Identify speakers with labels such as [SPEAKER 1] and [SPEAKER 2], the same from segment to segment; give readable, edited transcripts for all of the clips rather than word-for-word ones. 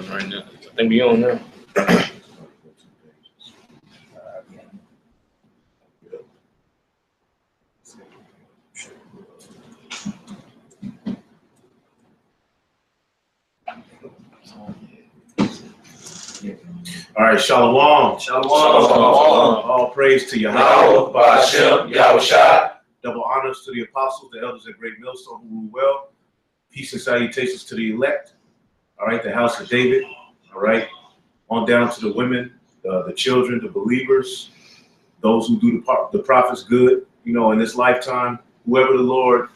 [SPEAKER 1] starting right now. I think we on now.
[SPEAKER 2] All right, shalom. Shalom. All praise to Yahweh,
[SPEAKER 3] Ba'ashem, Yahushua.
[SPEAKER 2] Double honors to the apostles, the elders at Great Millstone who rule well. Peace and salutations to the elect. All right, the house of David. All right, on down to the women, the children, the believers, those who do the prophets good. You know, in this lifetime, whoever the Lord,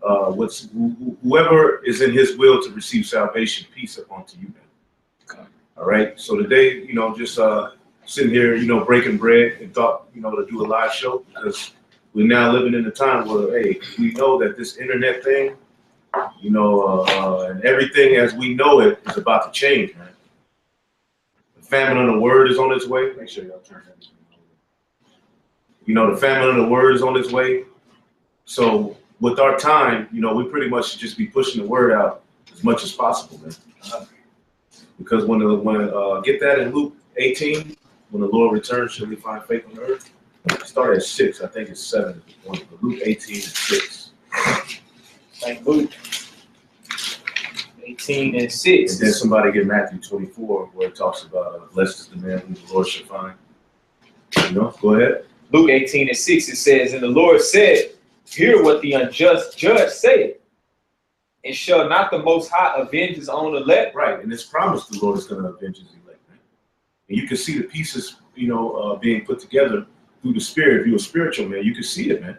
[SPEAKER 2] whoever is in His will to receive salvation, peace upon to you, man. All right, so today, you know, just sitting here, you know, breaking bread, and thought, you know, to do a live show because we're now living in a time where, hey, we know that this internet thing, you know, and everything as we know it is about to change, man. The famine of the word is on its way. Make sure y'all turn that. You know, the famine of the word is on its way. So with our time, you know, we pretty much should just be pushing the word out as much as possible, man. Because when get that in Luke 18, when the Lord returns, shall we find faith on earth? Start at 6, I think it's 7. But Luke 18 and 6.
[SPEAKER 1] Like Luke 18 and 6.
[SPEAKER 2] And then somebody get Matthew 24, where it talks about blessed is the man whom the Lord shall find. You know, go ahead.
[SPEAKER 1] Luke 18 and 6, it says, and the Lord said, hear what the unjust judge saith. And shall not the Most High avenge his own elect?
[SPEAKER 2] Right, and it's promised the Lord is going to avenge his elect, man. And you can see the pieces, you know, being put together through the Spirit. If you're a spiritual man, you can see it, man.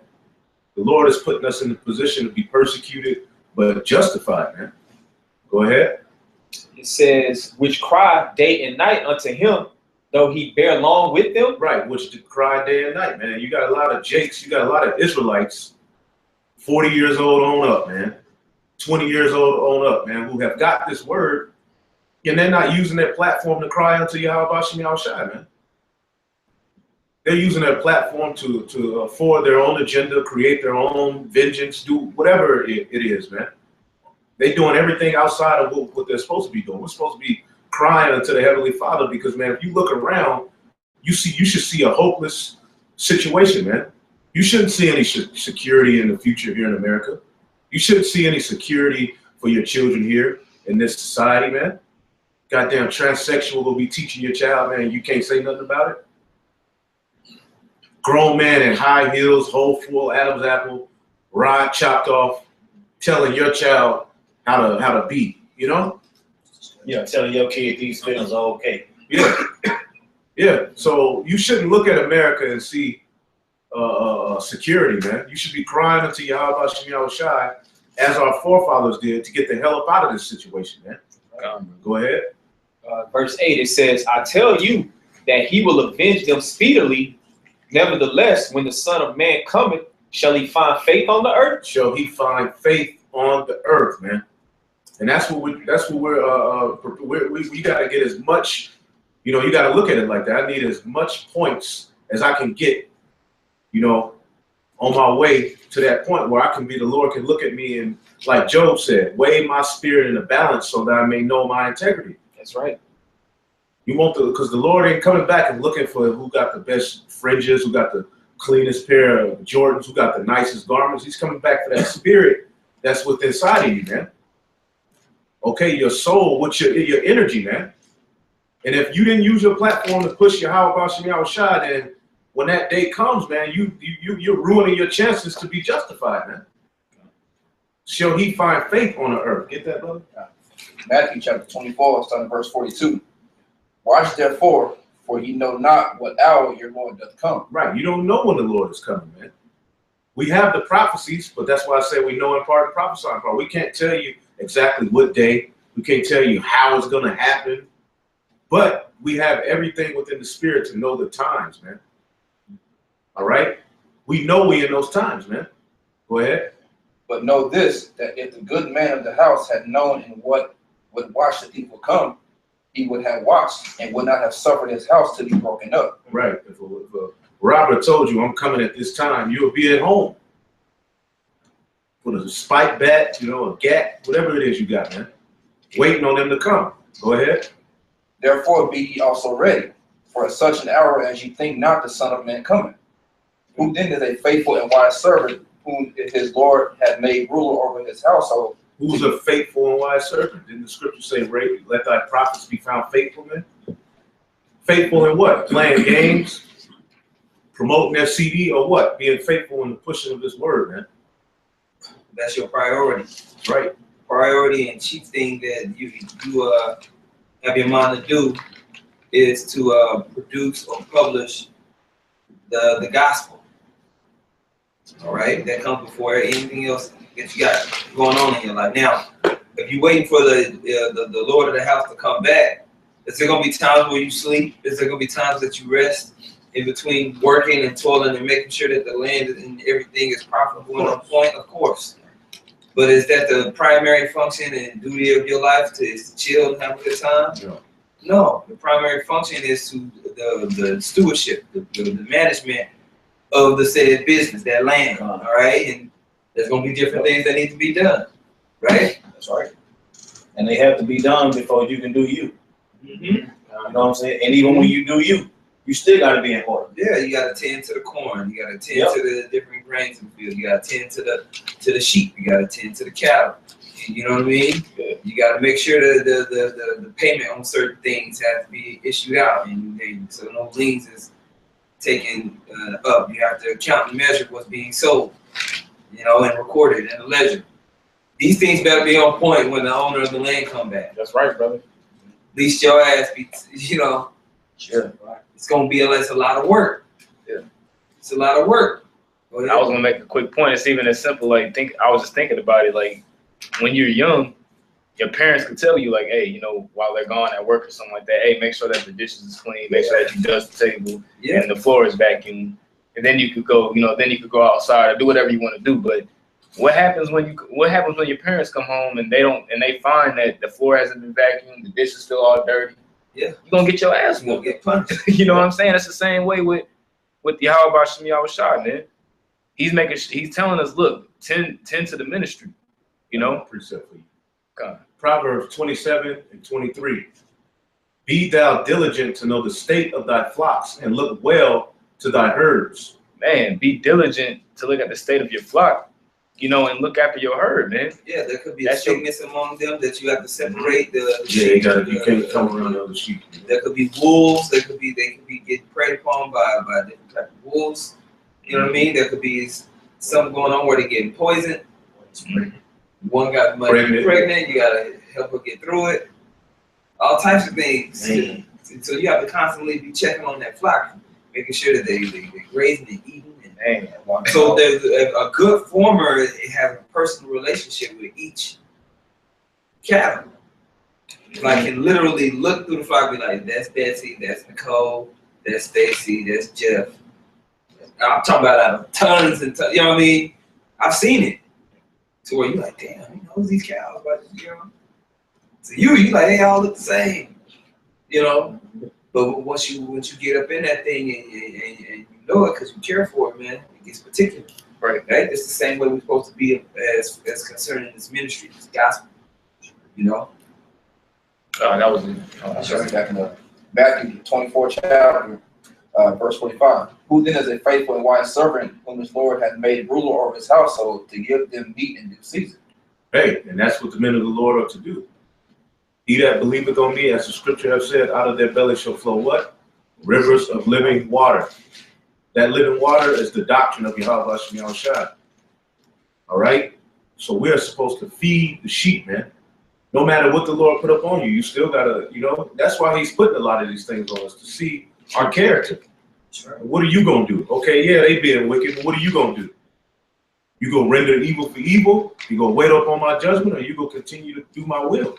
[SPEAKER 2] The Lord is putting us in the position to be persecuted, but justified, man. Go ahead.
[SPEAKER 1] It says, which cry day and night unto him, though he bear long with them.
[SPEAKER 2] Right, which cry day and night, man. You got a lot of Jakes, you got a lot of Israelites, 40 years old on up, man. 20 years old on up, man, who have got this word, and they're not using their platform to cry unto Yahweh Shem Yahushai, man. They're using their platform to for their own agenda, create their own vengeance, do whatever it is, man. They're doing everything outside of what they're supposed to be doing. We're supposed to be crying unto the Heavenly Father because, man, if you look around, you should see a hopeless situation, man. You shouldn't see any security in the future here in America. You shouldn't see any security for your children here in this society, man. Goddamn transsexual will be teaching your child, man, you can't say nothing about it. Grown man in high heels, whole full Adam's apple, rod chopped off, telling your child how to be, you know?
[SPEAKER 3] Yeah, telling your kid these feelings are okay.
[SPEAKER 2] Yeah. Yeah. So you shouldn't look at America and see security, man. You should be crying unto Yahweh Shem Yahushai, as our forefathers did, to get the hell up out of this situation, man. Go ahead.
[SPEAKER 1] Verse 8, it says, I tell you that he will avenge them speedily. Nevertheless, when the Son of Man cometh, shall he find faith on the earth?
[SPEAKER 2] Shall he find faith on the earth, man? And that's what we got to get as much, you know, you got to look at it like that. I need as much points as I can get, you know, on my way to that point where I can be, the Lord can look at me and, like Job said, weigh my spirit in a balance so that I may know my integrity.
[SPEAKER 1] That's right.
[SPEAKER 2] You want to, because the Lord ain't coming back and looking for who got the best fringes, who got the cleanest pair of Jordans, who got the nicest garments. He's coming back for that spirit that's within inside of you, man. Okay, your soul, what's your energy, man. And if you didn't use your platform to push your Yahweh Shem Yahushai, then when that day comes, man, you're ruining your chances to be justified, man. Shall he find faith on the earth? Get that, brother?
[SPEAKER 4] Matthew chapter 24, starting verse 42. Watch therefore, for ye know not what hour your Lord doth come.
[SPEAKER 2] Right, you don't know when the Lord is coming, man. We have the prophecies, but that's why I say we know in part and prophesy in part. We can't tell you exactly what day. We can't tell you how it's going to happen. But we have everything within the spirit to know the times, man. All right? We know we in those times, man. Go ahead.
[SPEAKER 4] But know this, that if the good man of the house had known in what would watch the people come, he would have watched and would not have suffered his house to be broken up.
[SPEAKER 2] Right. If Robert told you, I'm coming at this time, you'll be at home. Put a spike bat, you know, a gat, whatever it is you got, man. Waiting on them to come. Go ahead.
[SPEAKER 4] Therefore be ye also ready, for such an hour as ye think not the Son of Man cometh. Who then is a faithful and wise servant, whom his Lord had made ruler over his household?
[SPEAKER 2] Who's a faithful and wise servant? Didn't the scripture say, let thy prophets be found faithful, man? Faithful in what? Playing games? Promoting their CD or what? Being faithful in the pushing of this word, man.
[SPEAKER 5] That's your priority.
[SPEAKER 2] Right.
[SPEAKER 5] Priority and chief thing that you have your mind to do is to produce or publish the gospel. All right, that comes before anything else that you got going on in your life. Now, if you're waiting for the Lord of the house to come back, is there gonna be times where you sleep? Is there gonna be times that you rest in between working and toiling and making sure that the land and everything is profitable and on point? Of course. But is that the primary function and duty of your life to chill and have a good time?
[SPEAKER 2] No.
[SPEAKER 5] No. The primary function is to the stewardship, the management of the said business, that land. All right, and there's gonna be different things that need to be done. Right?
[SPEAKER 3] That's right. And they have to be done before you can do you.
[SPEAKER 5] Mm-hmm.
[SPEAKER 3] You know what I'm saying? And even when you do you still got to be in order.
[SPEAKER 5] Yeah, you got to tend to the corn. You got to tend to the different grains in the field. You got to tend to the sheep. You got to tend to the cattle. You know what I mean?
[SPEAKER 3] Yeah.
[SPEAKER 5] You got to make sure that the payment on certain things has to be issued out, and so no liens is taken up. You have to account and measure what's being sold, you know, and recorded in the ledger. These things better be on point when the owner of the land come back.
[SPEAKER 3] That's right, brother.
[SPEAKER 5] At least your ass be, you know.
[SPEAKER 3] Sure.
[SPEAKER 5] It's gonna be it's a lot of work.
[SPEAKER 3] Yeah.
[SPEAKER 5] It's a lot of work.
[SPEAKER 6] I was gonna make a quick point. It's even as simple like I was just thinking about it. Like when you're young, your parents could tell you like, hey, you know, while they're gone at work or something like that, hey, make sure that the dishes is clean, make sure that you dust the table and the floor is vacuumed, and then you could go, you know, then you could go outside or do whatever you want to do. But what happens when your parents come home and they find that the floor hasn't been vacuumed, the dishes still all dirty?
[SPEAKER 5] Yeah,
[SPEAKER 6] you're gonna get your ass
[SPEAKER 5] whooped. Get punched.
[SPEAKER 6] You know what I'm saying? It's the same way with the Yahweh Shem Yahushua, man. He's telling us, look, tend to the ministry. You know?
[SPEAKER 2] Precept for you.
[SPEAKER 6] God.
[SPEAKER 2] Proverbs 27 and 23. Be thou diligent to know the state of thy flocks, and look well to thy herds.
[SPEAKER 6] Man, be diligent to look at the state of your flock, you know, and look after your herd, man.
[SPEAKER 5] Yeah, there could be a sickness among them that you have to separate the
[SPEAKER 2] sheep. You can't come around the other sheep.
[SPEAKER 5] There could be wolves. They could be getting preyed upon by different type of wolves. You know what I mean? There could be something going on where they're getting poisoned. One got pregnant. You gotta help her get through it. All types of things. So you have to constantly be checking on that flock, making sure that they're grazing and eating. So there's a good farmer. It has a personal relationship with each cattle. Like can literally look through the flock, be like, that's Betsy, that's Nicole, that's Stacy, that's Jeff. I'm talking about out of tons and tons. You know what I mean? I've seen it. To where you're like, damn, who knows these cows? But you know, so you like, they all look the same. You know. But once you get up in that thing and you know it because you care for it, man, it gets particular. Right. It's the same way we're supposed to be as concerning this ministry, this gospel. You know?
[SPEAKER 6] That was
[SPEAKER 4] back in the Matthew 24 chapter, verse 45. Who then is a faithful and wise servant whom his Lord hath made ruler over his household to give them meat in due season?
[SPEAKER 2] Hey, and that's what the men of the Lord are to do. He that believeth on me, as the scripture have said, out of their belly shall flow what? Rivers of living water. That living water is the doctrine of Yahweh Shem Yahushua. All right? So we're supposed to feed the sheep, man. No matter what the Lord put up on you, you still gotta, you know, that's why he's putting a lot of these things on us, to see our character. Sure. What are you gonna do? Okay, yeah, they being wicked, but what are you gonna do? You gonna render evil for evil? You gonna wait up on my judgment, or you gonna continue to do my will?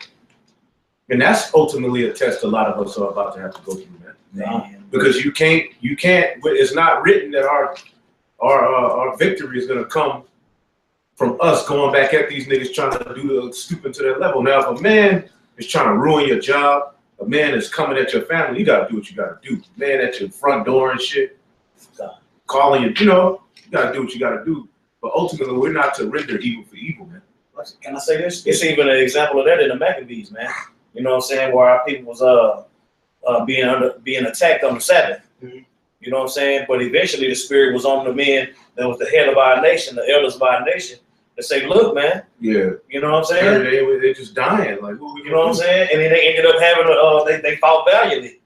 [SPEAKER 2] And that's ultimately a test a lot of us are about to have to go through, man. Because you can't, it's not written that our victory is gonna come from us going back at these niggas trying to do the stooping to their level. Now, if a man is trying to ruin your job, a man is coming at your family, you gotta do what you gotta do. Man at your front door and shit, calling you, you know, you gotta do what you gotta do. But ultimately, we're not to render evil for evil, man.
[SPEAKER 3] Can I say this? It's even an example of that in the Maccabees, man. You know what I'm saying? Where our people was being attacked on the Sabbath.
[SPEAKER 5] Mm-hmm.
[SPEAKER 3] You know what I'm saying? But eventually the spirit was on the men that was the head of our nation, the elders of our nation, to say, look, man.
[SPEAKER 2] Yeah.
[SPEAKER 3] You know what I'm saying?
[SPEAKER 2] They just dying. Like, who we
[SPEAKER 3] You know what I'm saying? And then they ended up having they fought valiantly.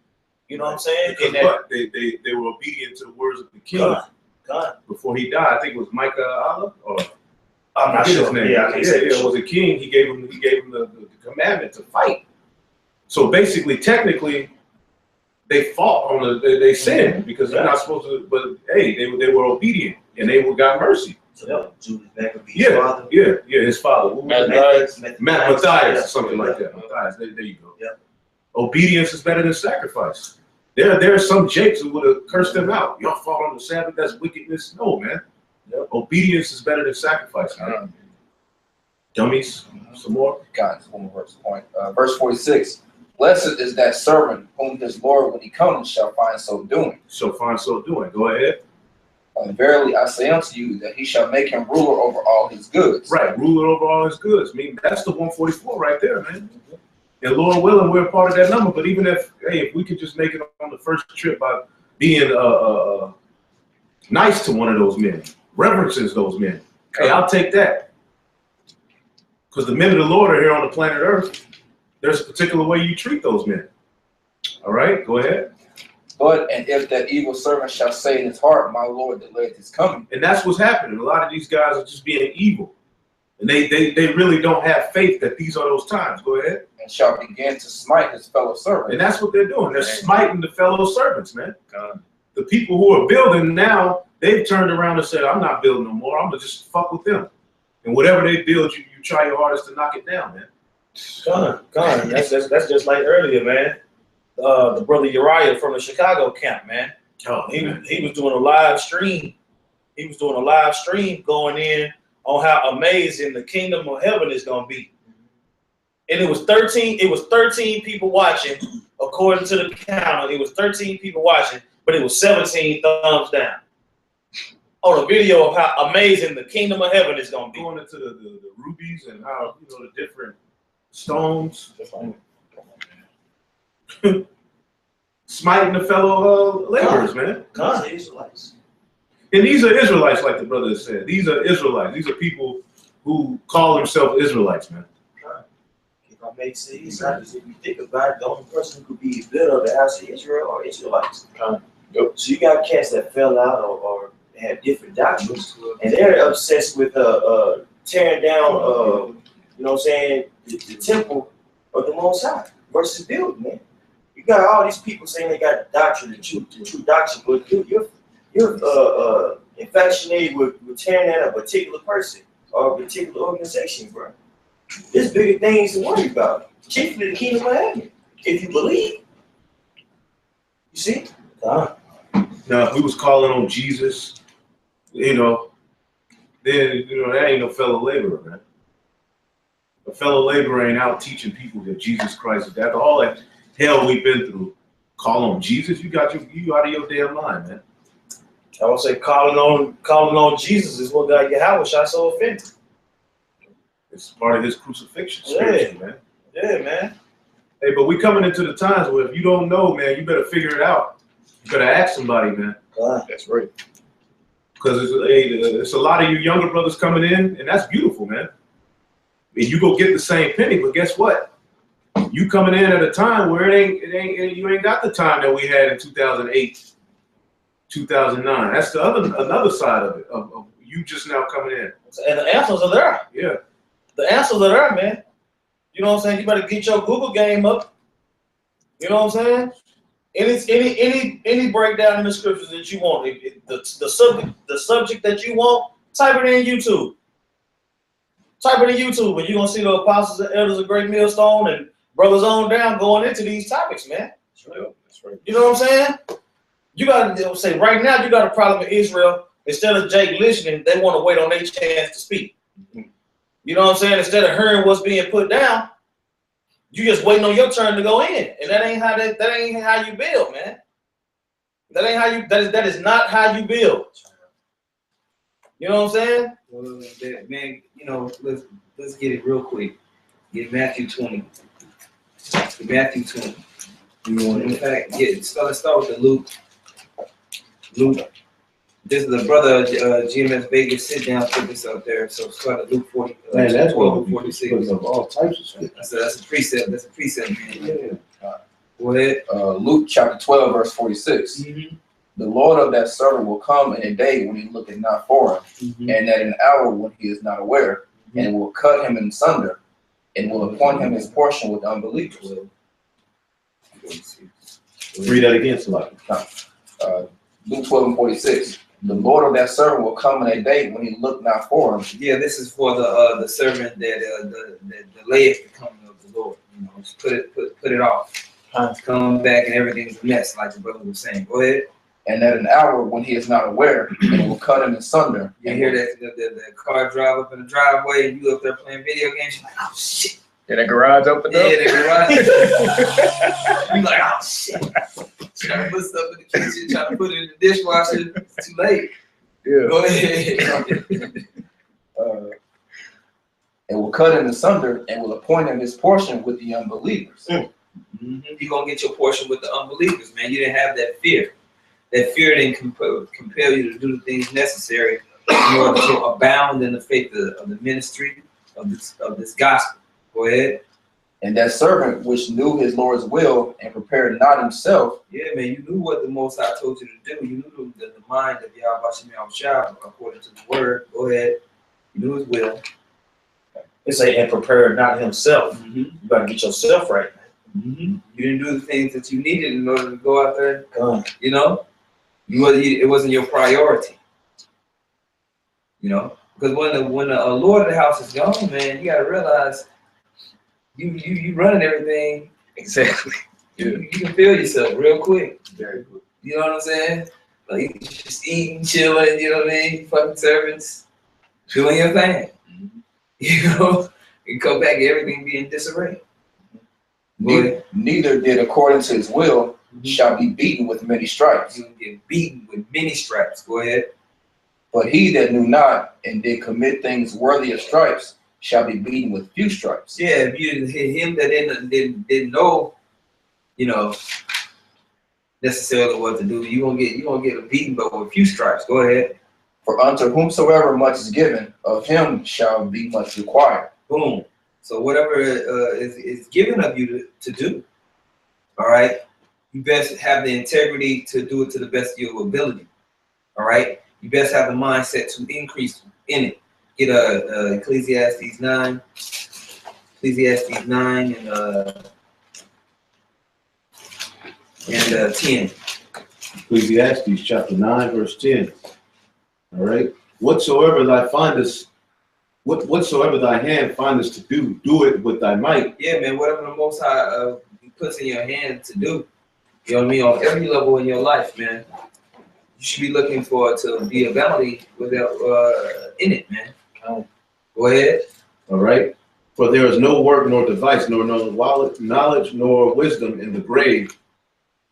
[SPEAKER 3] You know what I'm saying?
[SPEAKER 2] Because what? They were obedient to the words of the king.
[SPEAKER 3] God.
[SPEAKER 2] Before he died, I think it was Micah Allah, or
[SPEAKER 3] I'm not sure.
[SPEAKER 2] Yeah, it was a king. He gave him the commandment to fight. So basically, technically, they fought on they sinned because you're not supposed to. But hey, they were obedient and they got mercy.
[SPEAKER 3] So
[SPEAKER 7] Judas Maccabee's father.
[SPEAKER 2] Yeah, his father. Matthias, something like that.
[SPEAKER 7] Yeah.
[SPEAKER 2] Matthias, there you go.
[SPEAKER 7] Yeah.
[SPEAKER 2] Obedience is better than sacrifice. There are some jakes who would have cursed them out. Y'all fought on the Sabbath, that's wickedness. No, man.
[SPEAKER 3] Yep.
[SPEAKER 2] Obedience is better than sacrifice, man. Dummies. Some more.
[SPEAKER 4] Guys, one more point. Verse 46. Blessed is that servant whom his Lord, when he comes, shall find so doing.
[SPEAKER 2] So doing. Go ahead.
[SPEAKER 4] Verily I say unto you that he shall make him ruler over all his goods.
[SPEAKER 2] Right, ruler over all his goods. I mean, that's the 144 right there, man. And Lord willing, we're a part of that number. But even if we could just make it on the first trip by being nice to one of those men, reverences those men. Hey, I'll take that. Because the men of the Lord are here on the planet Earth. There's a particular way you treat those men. All right, go ahead.
[SPEAKER 4] But, and if that evil servant shall say in his heart, my Lord delayed his coming.
[SPEAKER 2] And that's what's happening. A lot of these guys are just being evil. And they really don't have faith that these are those times. Go ahead.
[SPEAKER 4] And shall begin to smite his fellow servants.
[SPEAKER 2] And that's what they're doing. They're smiting the fellow servants, man. The people who are building now, they've turned around and said, I'm not building no more. I'm going to just fuck with them. And whatever they build, you try your hardest to knock it down, man.
[SPEAKER 3] Con. That's just like earlier, man. The brother Uriah from the Chicago camp, man. He was doing a live stream. He was doing a live stream going in on how amazing the kingdom of heaven is going to be. And it was 13 people watching, according to the counter. It was 13 people watching, but it was 17 thumbs down on a video of how amazing the kingdom of heaven is going to be.
[SPEAKER 2] Going into the rubies and how, the different stones. Smiting the fellow laborers, man.
[SPEAKER 7] Israelites.
[SPEAKER 2] And these are Israelites, like the brother said. These are Israelites. These are people who call themselves Israelites, man.
[SPEAKER 7] If I may say this, if you think about it, the only person who could be built of the house of Israel are Israelites. So you got cats that fell out or have different doctrines, and they're obsessed with tearing down, the temple of the Most High versus building, man. You got all these people saying they got doctrine, the true doctrine, but you're infatuated with tearing down a particular person or a particular organization, bro. There's bigger things to worry about, chiefly the kingdom of heaven, if you believe. You see?
[SPEAKER 2] Now, if we was calling on Jesus, then that ain't no fellow laborer, man. A fellow laborer ain't out teaching people that Jesus Christ is that. All that hell we've been through, call on Jesus. You out of your damn mind, man.
[SPEAKER 3] I would say calling on Jesus is what got Yahweh shot so offended.
[SPEAKER 2] It's part of his crucifixion, spiritually, man.
[SPEAKER 3] Yeah, man.
[SPEAKER 2] Hey, but we coming into the times where if you don't know, man, you better figure it out. You better ask somebody, man.
[SPEAKER 3] That's right.
[SPEAKER 2] Because it's a lot of you younger brothers coming in, and that's beautiful, man. And you go get the same penny, but guess what? You coming in at a time where you ain't got the time that we had in 2008, 2009. That's another side of it, of you just now coming in.
[SPEAKER 3] And the answers are there.
[SPEAKER 2] Yeah.
[SPEAKER 3] The answers are there, man. You know what I'm saying? You better get your Google game up. You know what I'm saying? Any breakdown in the scriptures that you want, the subject that you want, type it in YouTube. Type it in YouTube, and you're gonna see the apostles and elders of Great Millstone and brothers on down going into these topics, man.
[SPEAKER 2] That's right. That's right.
[SPEAKER 3] You know what I'm saying? You gotta say right now you got a problem with Israel. Instead of Jake listening, they want to wait on their chance to speak. You know what I'm saying? Instead of hearing what's being put down, you just waiting on your turn to go in, and that ain't how you build, man. That ain't how you. That is not how you build. You know what I'm saying?
[SPEAKER 5] Well, man, let's get it real quick. Get Matthew 20. Matthew 20. In fact, let's start with the Luke. This is the brother GMS Vegas. Sit down, put this up there. So start at Luke 40.
[SPEAKER 2] Man, that's
[SPEAKER 5] 12 to 46.
[SPEAKER 2] putting up all types of shit.
[SPEAKER 5] That's a precept. That's a precept, man.
[SPEAKER 2] Yeah.
[SPEAKER 5] Go ahead.
[SPEAKER 4] Luke chapter 12, verse 46.
[SPEAKER 5] Mm-hmm.
[SPEAKER 4] The Lord of that servant will come in a day when he looketh not for him, and at an hour when he is not aware, and will cut him in sunder, and will appoint him his portion with unbelievers.
[SPEAKER 2] Read that again, Salaki.
[SPEAKER 4] Luke 12 and 46. The Lord of that servant will come in a day when he look not for him.
[SPEAKER 5] Yeah, this is for the servant that delayeth the coming of the Lord. You know, just put it off. It's coming back and everything's a mess, like the brother was saying. Go ahead.
[SPEAKER 4] And at an hour when he is not aware, and will cut him in sunder.
[SPEAKER 5] You hear that the car drive up in the driveway and you up there playing video games, you're like, oh shit.
[SPEAKER 6] Yeah, the garage opened up.
[SPEAKER 5] Yeah, the garage. You like, oh shit. Trying to put stuff in the kitchen, trying to put it in the dishwasher. It's too late.
[SPEAKER 6] Yeah.
[SPEAKER 5] Go ahead.
[SPEAKER 4] And will cut him in sunder, and will appoint him his portion with the unbelievers.
[SPEAKER 5] Mm-hmm. You're going to get your portion with the unbelievers, man. You didn't have that fear. That fear didn't compel you to do the things necessary in order to abound in the faith of the ministry of this gospel. Go ahead.
[SPEAKER 4] And that servant which knew his Lord's will and prepared not himself.
[SPEAKER 5] Yeah, man, you knew what the Most High told you to do. You knew the mind of Yahweh Shah according to the word. Go ahead. You knew his will.
[SPEAKER 3] It say, and prepared not himself.
[SPEAKER 5] Mm-hmm.
[SPEAKER 3] You got to get yourself right.
[SPEAKER 5] Mm-hmm. You didn't do the things that you needed in order to go out there. You know, it wasn't your priority. You know, because when the Lord of the house is gone, man, you got to realize you running everything.
[SPEAKER 6] Exactly.
[SPEAKER 5] You can feel yourself real quick.
[SPEAKER 6] Very good.
[SPEAKER 5] You know what I'm saying? Like just eating, chilling. You know what I mean? Fucking servants, doing your thing.
[SPEAKER 6] Mm-hmm.
[SPEAKER 5] You know, you come back, everything be in disarray.
[SPEAKER 4] Neither did according to his will shall be beaten with many stripes.
[SPEAKER 5] You get beaten with many stripes. Go ahead.
[SPEAKER 4] But he that knew not and did commit things worthy of stripes shall be beaten with few stripes.
[SPEAKER 5] Yeah, if you didn't hit him that didn't know, you know, necessarily what to do, you gonna get a beating, but with few stripes. Go ahead.
[SPEAKER 4] For unto whomsoever much is given, of him shall be much required.
[SPEAKER 5] Boom. So whatever is given of you to do, all right, you best have the integrity to do it to the best of your ability. All right, you best have the mindset to increase in it. Get Ecclesiastes 9 and 10.
[SPEAKER 2] Ecclesiastes chapter 9, verse 10. All right. Whatsoever thy hand findest to do it with thy might.
[SPEAKER 5] Yeah, man, whatever the Most High puts in your hand to do, you know what I mean, on every level in your life, man, you should be looking for to be a bounty without in it, man. Go ahead.
[SPEAKER 2] All right. For there is no work nor device, nor knowledge nor wisdom in the grave,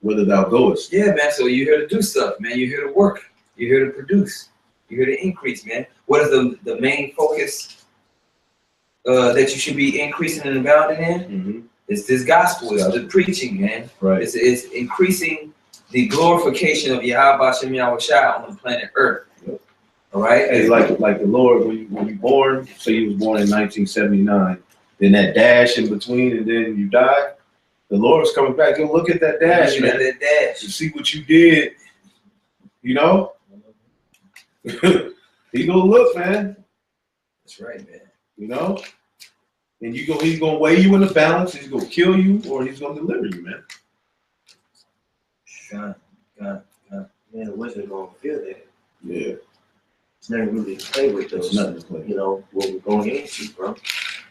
[SPEAKER 2] whither thou goest.
[SPEAKER 5] Yeah, man. So you're here to do stuff, man. You're here to work. You're here to produce. You're here to increase, man. What is the main focus that you should be increasing and abounding in?
[SPEAKER 2] Mm-hmm.
[SPEAKER 5] It's this gospel. It's the preaching, man.
[SPEAKER 2] Right.
[SPEAKER 5] It's increasing the glorification of Yahweh Shem Yahweh Shai on the planet Earth.
[SPEAKER 2] Yep.
[SPEAKER 5] All right.
[SPEAKER 2] Hey, like the Lord, when you born, so you was born in 1979, then that dash in between, and then you die. The Lord's coming back. Go look at that dash,
[SPEAKER 5] Look
[SPEAKER 2] man.
[SPEAKER 5] at that dash.
[SPEAKER 2] To see what you did. You know. He gonna look, man.
[SPEAKER 5] That's right, man.
[SPEAKER 2] You know. And he's gonna weigh you in the balance. He's gonna kill you, or he's gonna deliver you, man.
[SPEAKER 5] God.
[SPEAKER 7] Man, the wasn't gonna feel that.
[SPEAKER 2] Yeah.
[SPEAKER 7] It's nothing really to play with, though.
[SPEAKER 2] It's nothing to play with.
[SPEAKER 7] You know what we're going into, bro.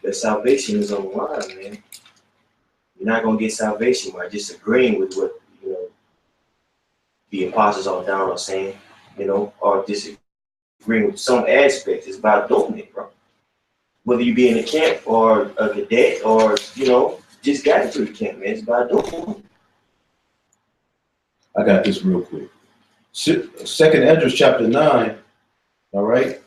[SPEAKER 7] That salvation is on the line, man. You're not gonna get salvation by just agreeing with what the apostles all down are saying, or disagreeing with some aspects. It's about doing it, bro. Whether you be in a camp or a cadet or just got into the camp, man. It's about doing it.
[SPEAKER 2] I got this real quick. Second Esdras chapter 9. All right.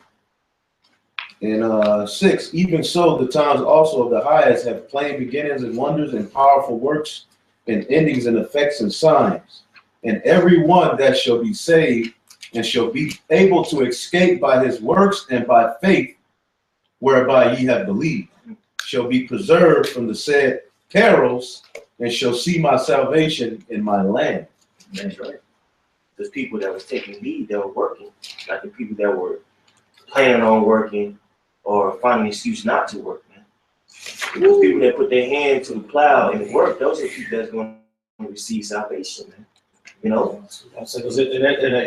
[SPEAKER 2] And 6, even so, the times also of the highest have plain beginnings and wonders and powerful works and endings and effects and signs. And every one that shall be saved and shall be able to escape by his works and by faith, whereby ye have believed, shall be preserved from the said perils and shall see my salvation in my land.
[SPEAKER 7] That's right. There's people that was taking leave that were working, like the people that were planning on working or finding an excuse not to work, man. Those people that put their hand to the plow and work, those are people that's going to receive salvation, man. You know?
[SPEAKER 3] Because in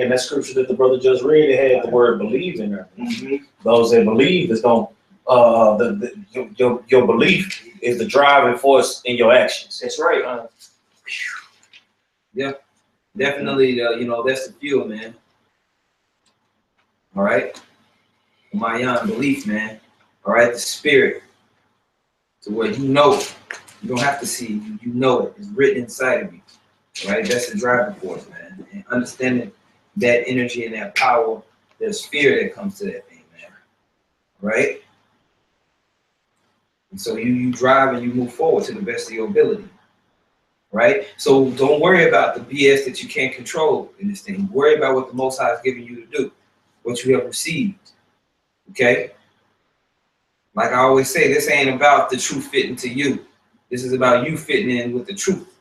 [SPEAKER 3] that scripture that the brother just read, it had the word believe in there.
[SPEAKER 7] Mm-hmm.
[SPEAKER 3] Those that believe is going your belief is the driving force in your actions.
[SPEAKER 7] That's right.
[SPEAKER 5] Yeah, definitely. You know, that's the fuel, man. All right, my young belief, man. All right, the spirit, to where you know, you don't have to see, you know it. It's written inside of you. All right, that's the driving force, man. And understanding that energy and that power, there's fear that comes to that thing, man. Right. And so you drive and you move forward to the best of your ability, right? So don't worry about the BS that you can't control in this thing. Worry about what the Most High is giving you to do, what you have received, okay? Like I always say, this ain't about the truth fitting to you. This is about you fitting in with the truth,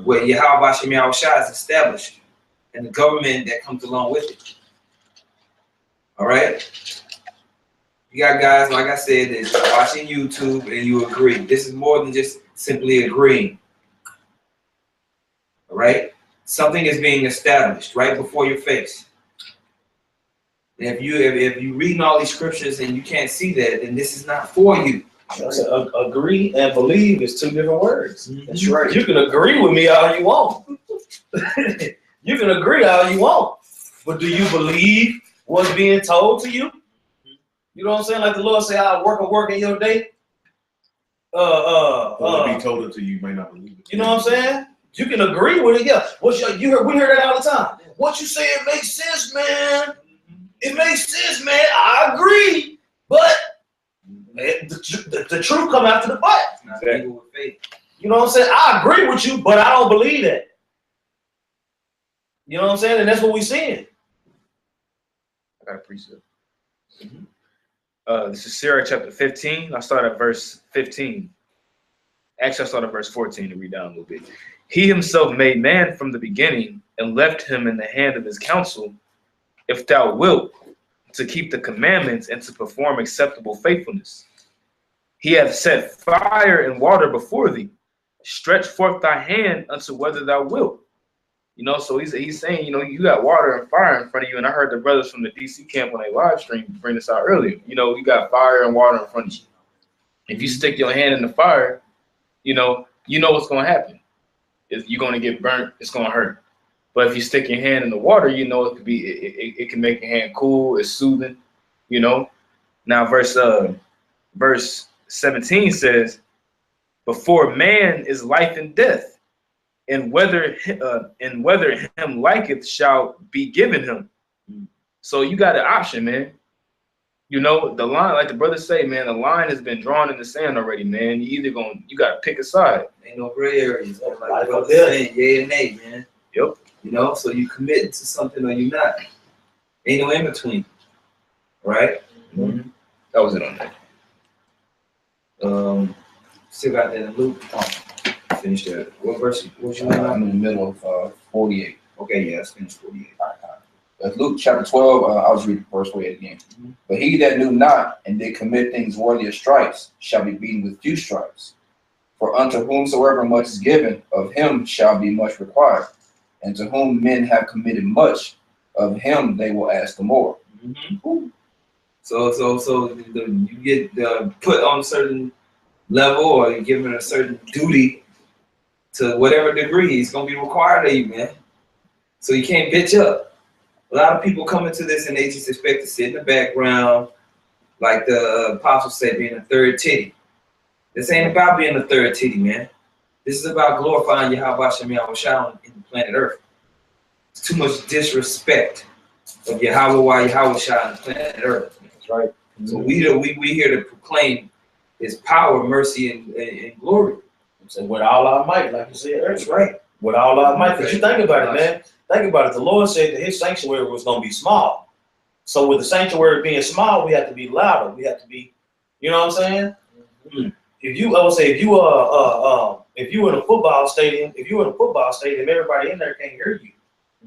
[SPEAKER 5] where Yahweh Shem Yahushua is established and the government that comes along with it, all right? You got guys, like I said, that's watching YouTube and you agree. This is more than just simply agreeing. All right? Something is being established right before your face. And if you reading all these scriptures and you can't see that, then this is not for you.
[SPEAKER 3] Agree and believe is two different words.
[SPEAKER 5] Mm-hmm.
[SPEAKER 3] That's right. You can agree with me all you want. You can agree all you want. But do you believe what's being told to you? You know what I'm saying? Like the Lord say, I'll work in your day.
[SPEAKER 2] Be told it to you, you may not believe it.
[SPEAKER 3] You know what I'm saying? You can agree with it, yeah. We hear that all the time. What you say, it makes sense, man. It makes sense, man. I agree, but the truth come after the but.
[SPEAKER 5] Exactly. With faith.
[SPEAKER 3] You know what I'm saying? I agree with you, but I don't believe that. You know what I'm saying? And that's what we're seeing.
[SPEAKER 6] I got a precept. This is Sirach chapter 15. I start at verse 15. Actually, I start at verse 14 to read down a little bit. He himself made man from the beginning and left him in the hand of his counsel. If thou wilt, to keep the commandments and to perform acceptable faithfulness. He hath set fire and water before thee. Stretch forth thy hand unto whether thou wilt. You know, so he's saying, you know, you got water and fire in front of you. And I heard the brothers from the DC camp on a live stream bring this out earlier. You know, you got fire and water in front of you. If you stick your hand in the fire, you know what's going to happen. You're going to get burnt. It's going to hurt. But if you stick your hand in the water, you know it could be. It can make your hand cool. It's soothing. You know. Now verse 17 says, "Before man is life and death, and whether him liketh shall be given him." So you got an option, man. You know, the line, like the brothers say, man, the line has been drawn in the sand already, man. You got to pick a side.
[SPEAKER 5] Ain't no gray areas. Like brothers saying, yay and nay, man.
[SPEAKER 6] Yep.
[SPEAKER 5] You know, so you committing to something or you not. Ain't no in between. Right?
[SPEAKER 6] Mm-hmm. That was it on that.
[SPEAKER 5] Still got that in Luke. Finish that. What verse? What you
[SPEAKER 4] I'm in the middle of 48.
[SPEAKER 5] Okay, yeah, let's finish 48.
[SPEAKER 4] Luke chapter 12, I was reading verse 48 again.
[SPEAKER 5] Mm-hmm.
[SPEAKER 4] But he that knew not and did commit things worthy of stripes shall be beaten with few stripes. For unto whomsoever much is given, of him shall be much required. And to whom men have committed much, of him they will ask the more.
[SPEAKER 5] Mm-hmm. So you get put on a certain level or you're given a certain duty to whatever degree it's going to be required of you, man. So you can't bitch up. A lot of people come into this and they just expect to sit in the background, like the apostles said, being a third titty. This ain't about being a third titty, man. This is about glorifying Yahweh Shem Yahushua in the planet Earth. It's too much disrespect of Yahweh Yahushua on the planet Earth.
[SPEAKER 3] That's right.
[SPEAKER 5] So we here to proclaim His power, mercy, and glory.
[SPEAKER 3] So with all our might, like you said earlier.
[SPEAKER 5] That's right.
[SPEAKER 3] With all our might. Because you think about it, man. Think about it. The Lord said that His sanctuary was going to be small. So with the sanctuary being small, we have to be louder. We have to be, you know what I'm saying? Mm-hmm. If you, I would say, if you in a football stadium, everybody in there can't hear you.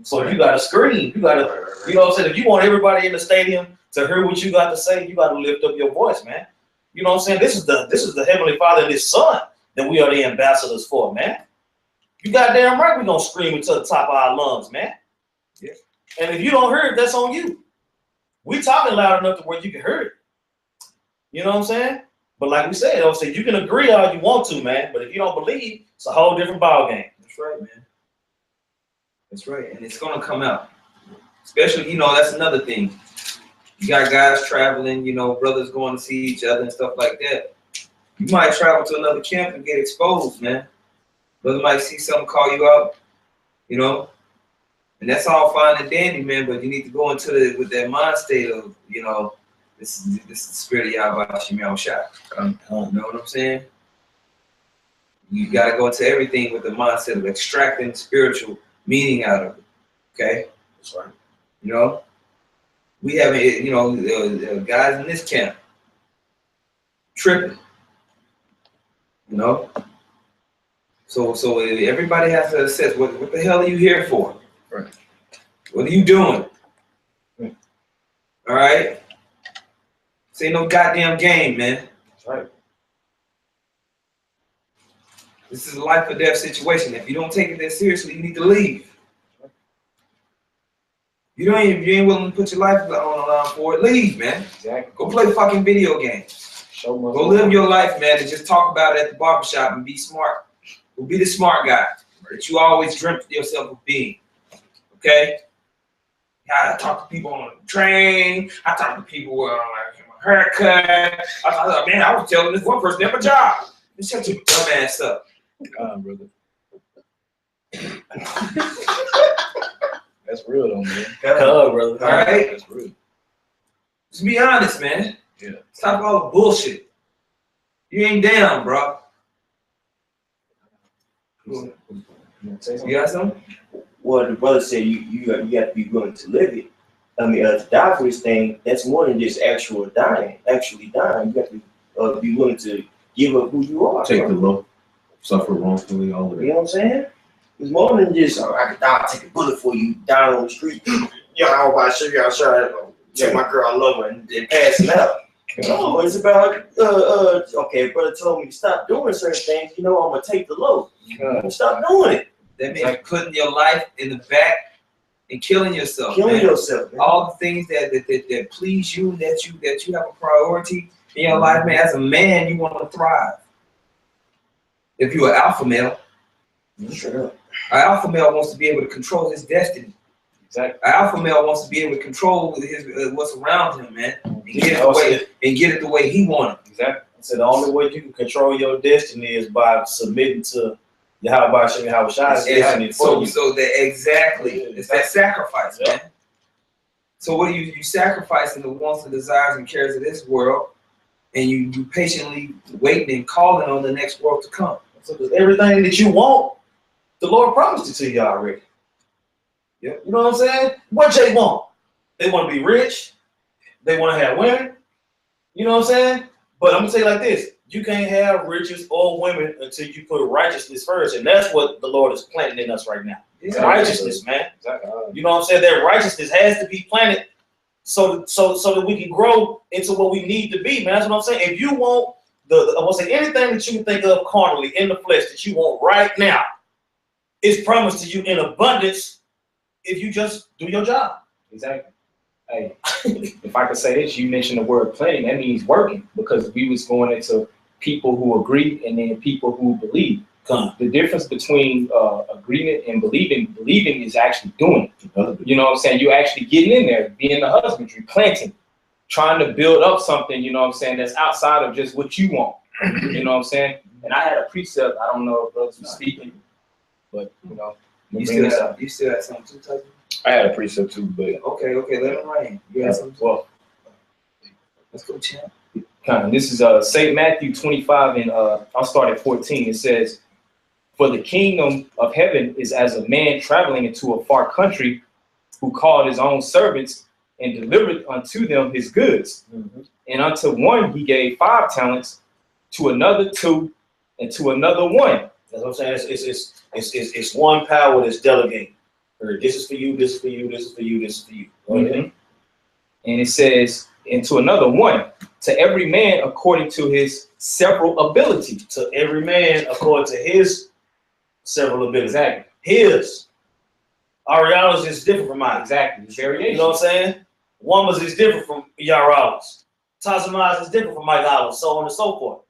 [SPEAKER 3] So you got to scream. You got to, you know what I'm saying? If you want everybody in the stadium to hear what you got to say, you got to lift up your voice, man. You know what I'm saying? This is the Heavenly Father and His Son that we are the ambassadors for, man. You goddamn right we're going to scream into the top of our lungs, man.
[SPEAKER 5] Yeah.
[SPEAKER 3] And if you don't hear it, that's on you. We talking loud enough to where you can hear it. You know what I'm saying? But like we said, I'll say you can agree all you want to, man. But if you don't believe, it's a whole different ball game.
[SPEAKER 5] That's right, man. That's right, and it's gonna come out. Especially, you know, that's another thing. You got guys traveling, you know, brothers going to see each other and stuff like that. You might travel to another camp and get exposed, man. Brother might see something, call you out, you know. And that's all fine and dandy, man. But you need to go into it with that mind state of, you know, this is the spirit of Yahweh Shemel Shai. You know what I'm saying? You got to go into everything with the mindset of extracting spiritual meaning out of it. Okay?
[SPEAKER 3] That's right.
[SPEAKER 5] You know? We have, you know, guys in this camp tripping. You know? So everybody has to assess what the hell are you here for?
[SPEAKER 3] Right.
[SPEAKER 5] What are you doing? All right? This ain't no goddamn game, man.
[SPEAKER 3] That's right.
[SPEAKER 5] This is a life or death situation. If you don't take it that seriously, you need to leave. You ain't willing to put your life on the line for it, leave, man.
[SPEAKER 3] Exactly.
[SPEAKER 5] Go play fucking video games. Go live your life, man, and just talk about it at the barbershop and be smart. Go be the smart guy that you always dreamt yourself of being. Okay? I talk to people on the train. I talk to people with a haircut. I was telling this one person they have a job. Just shut your dumb ass up.
[SPEAKER 6] Brother. That's real though, man.
[SPEAKER 3] Brother.
[SPEAKER 5] All right?
[SPEAKER 6] That's real.
[SPEAKER 5] Just be honest, man.
[SPEAKER 6] Yeah.
[SPEAKER 5] Stop all the bullshit. You ain't down, bro. You got something?
[SPEAKER 7] Well, the brother said you have to be willing to live it. I mean, to die for this thing, that's more than just actually dying. You have to be willing to give up who you are.
[SPEAKER 2] Take the low, suffer wrongfully, all of
[SPEAKER 7] You
[SPEAKER 2] it.
[SPEAKER 7] know what I'm saying? It's more than just, I could die, take a bullet for you, down on the street. Yeah, I hope I show you outside. Tell my girl I love her and passing out. No, it's about, okay, brother told me to stop doing certain things. You know, I'm going to take the low. I'm going to stop doing it.
[SPEAKER 5] That means putting your life in the back and killing yourself.
[SPEAKER 7] Killing yourself, man.
[SPEAKER 5] All the things that please you, that you have a priority in your life, man. As a man, you want to thrive. If you're an alpha male,
[SPEAKER 7] Sure.
[SPEAKER 5] an alpha male wants to be able to control his destiny.
[SPEAKER 6] Exactly.
[SPEAKER 5] An alpha male wants to be able to control his what's around him, man, and get it the way he wants it.
[SPEAKER 6] Exactly.
[SPEAKER 3] So the only way you can control your destiny is by submitting to Yahweh Shai's destiny for you.
[SPEAKER 5] So that exactly, it's that sacrifice, man. So what are you sacrificing the wants and desires and cares of this world, and you patiently waiting and calling on the next world to come.
[SPEAKER 3] So everything that you want, the Lord promised it to you already.
[SPEAKER 5] Yep.
[SPEAKER 3] You know what I'm saying? What they want? They want to be rich. They want to have women. You know what I'm saying? But I'm gonna say it like this: you can't have riches or women until you put righteousness first, and that's what the Lord is planting in us right now.
[SPEAKER 5] Yeah.
[SPEAKER 3] Righteousness, man.
[SPEAKER 6] Exactly.
[SPEAKER 3] You know what I'm saying? That righteousness has to be planted so that we can grow into what we need to be, man. That's what I'm saying. If you want I want to say anything that you can think of carnally in the flesh that you want right now, it's promised to you in abundance if you just do your job.
[SPEAKER 6] Exactly. Hey, if I could say this, you mentioned the word planning. That means working, because we was going into people who agree and then people who believe. The difference between agreement and believing is actually doing. You know what I'm saying? You actually getting in there, being the husbandry, planting, trying to build up something, you know what I'm saying, that's outside of just what you want. You know what I'm saying? And I had a precept, I don't know if brothers were speaking, but you know,
[SPEAKER 5] You still have something too, Tyson?
[SPEAKER 6] I had a precept too, but
[SPEAKER 5] Okay, let him rain. You got something?
[SPEAKER 6] Well,
[SPEAKER 5] Let's go, champ.
[SPEAKER 1] This is St. Matthew 25, and I'll start at 14. It says, "For the kingdom of heaven is as a man traveling into a far country, who called his own servants and delivered unto them his goods. And unto one he gave 5 talents, to another 2, and to another 1."
[SPEAKER 3] That's what I'm saying. It's one power that's delegating. This is for you, this is for you, this is for you, this is for you.
[SPEAKER 1] And it says, "And to another 1, to every man according to his several ability."
[SPEAKER 3] To every man according to his several abilities.
[SPEAKER 1] Exactly.
[SPEAKER 3] His. Ariana's is different from mine.
[SPEAKER 1] Exactly. It's variation.
[SPEAKER 3] You know what I'm saying? Woman's is different from Yarala's. Tazama's is different from Mike Hollis, so on and so forth.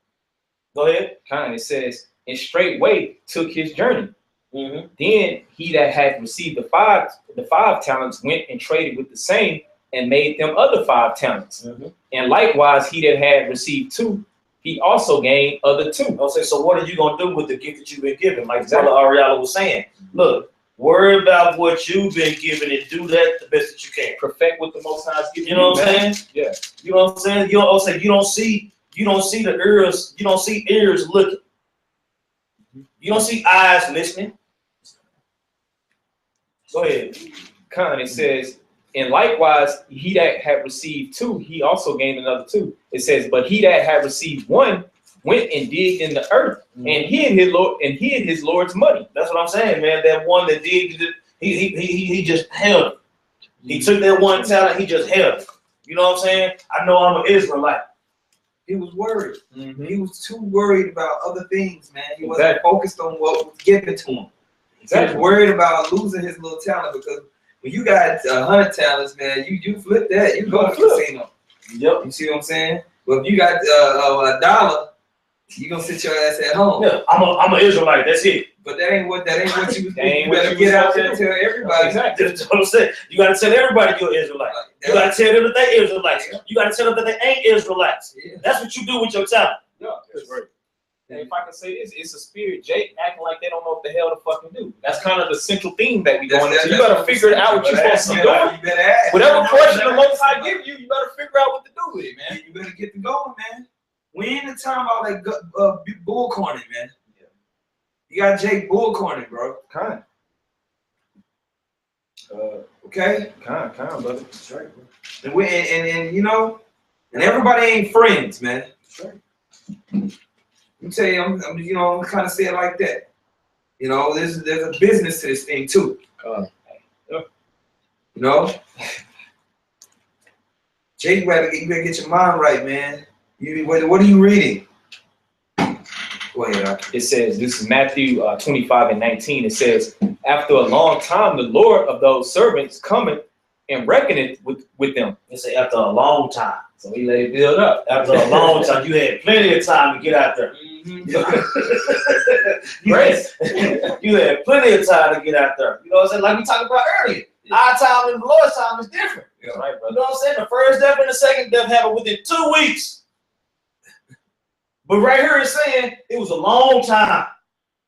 [SPEAKER 3] Go ahead.
[SPEAKER 1] It says, "And straightway took his journey. Then he that had received the five talents went and traded with the same, and made them other 5 talents. And likewise he that had received 2, he also gained other 2.
[SPEAKER 3] I'll say, so what are you gonna do with the gift that you've been given? Like Brother Ariella was saying, look, worry about what you've been given and do that the best that you can.
[SPEAKER 1] Perfect what the Most High is giving
[SPEAKER 3] you. Know what I'm saying?
[SPEAKER 1] Yeah.
[SPEAKER 3] You know what I'm saying? You don't see the ears. You don't see ears looking. You don't see eyes listening. Go ahead.
[SPEAKER 1] It says, "And likewise he that had received 2, he also gained another 2. It says, "But he that had received 1 went and digged in the earth and hid his Lord's money."
[SPEAKER 3] That's what I'm saying, man. That one that digged it, he just held it. He took that 1 talent, he just held it. You know what I'm saying? I know I'm an Israelite.
[SPEAKER 5] He was worried. He was too worried about other things, man. He wasn't focused on what was given to him. He was worried about losing his little talent, because when you got 100 talents, man, you flip that, you go to the casino.
[SPEAKER 3] Yep.
[SPEAKER 5] You see what I'm saying? Well, if you got $1, you gonna sit your ass at home.
[SPEAKER 3] Yeah, I'm an Israelite. That's it.
[SPEAKER 5] But that ain't what you better get out there and tell everybody.
[SPEAKER 3] Exactly. That's what I'm saying. You gotta tell everybody you're an Israelite. You gotta tell them that they Israelites. You gotta tell them that they ain't Israelites. That's what you do with your talent.
[SPEAKER 1] Yeah, that's right. And if I can say this, it's a spirit, Jake, acting like they don't know what the hell to fucking do. That's kind of the central theme that we going into. You better figure out what you're supposed to be doing. Whatever portion the Most High give you, you better figure out what to do with it, man.
[SPEAKER 5] You better get to going, man. We ain't the time about that bull corning, man. You got Jake bull corning, bro. Okay?
[SPEAKER 1] Brother.
[SPEAKER 5] That's right, bro. And you know, and everybody ain't friends, man. That's right. Let me tell you, I'm kind of saying it like that. You know, there's a business to this thing too. You know, Jake, you better get your mind right, man. What are you reading? Go ahead.
[SPEAKER 1] It says, this is Matthew 25 and 19. It says, "After a long time, the Lord of those servants cometh and reckoneth with them."
[SPEAKER 3] It say after a long time.
[SPEAKER 1] So he let it build up.
[SPEAKER 3] After a long time, you had plenty of time to get out there. You had plenty of time to get out there. You know what I'm saying? Like we talked about earlier. Our time and the Lord's time is different.
[SPEAKER 1] Yeah, right, brother.
[SPEAKER 3] You know what I'm saying? The first death and the second death happened within 2 weeks. But right here it's saying it was a long time.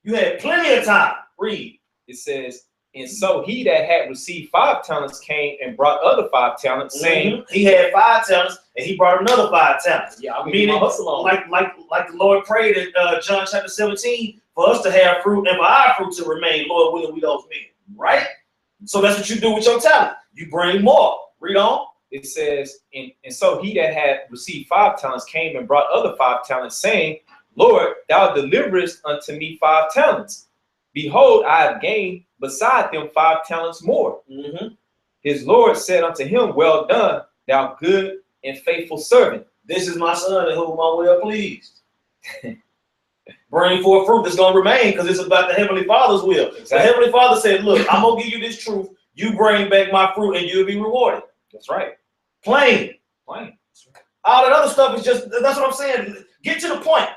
[SPEAKER 3] You had plenty of time. Read.
[SPEAKER 1] It says, "And so he that had received 5 talents came and brought other 5 talents, saying,"
[SPEAKER 3] he had 5 talents and he brought another 5 talents.
[SPEAKER 1] Yeah,
[SPEAKER 3] meaning like the Lord prayed in John chapter 17 for us to have fruit and for our fruit to remain. Lord willing, we those men. Right? So that's what you do with your talent. You bring more. Read on.
[SPEAKER 1] It says, and so he that had received 5 talents came and brought other 5 talents, saying, "Lord, thou deliverest unto me 5 talents. Behold, I have gained beside them 5 talents more." His Lord said unto him, "Well done, thou good and faithful servant.
[SPEAKER 3] This is my son in whom I'm well pleased." Bring forth fruit that's going to remain, because it's about the Heavenly Father's will. Exactly. The Heavenly Father said, look, I'm going to give you this truth. You bring back my fruit and you'll be rewarded.
[SPEAKER 1] That's right.
[SPEAKER 3] Plain. All that other stuff is just, that's what I'm saying. Get to the point.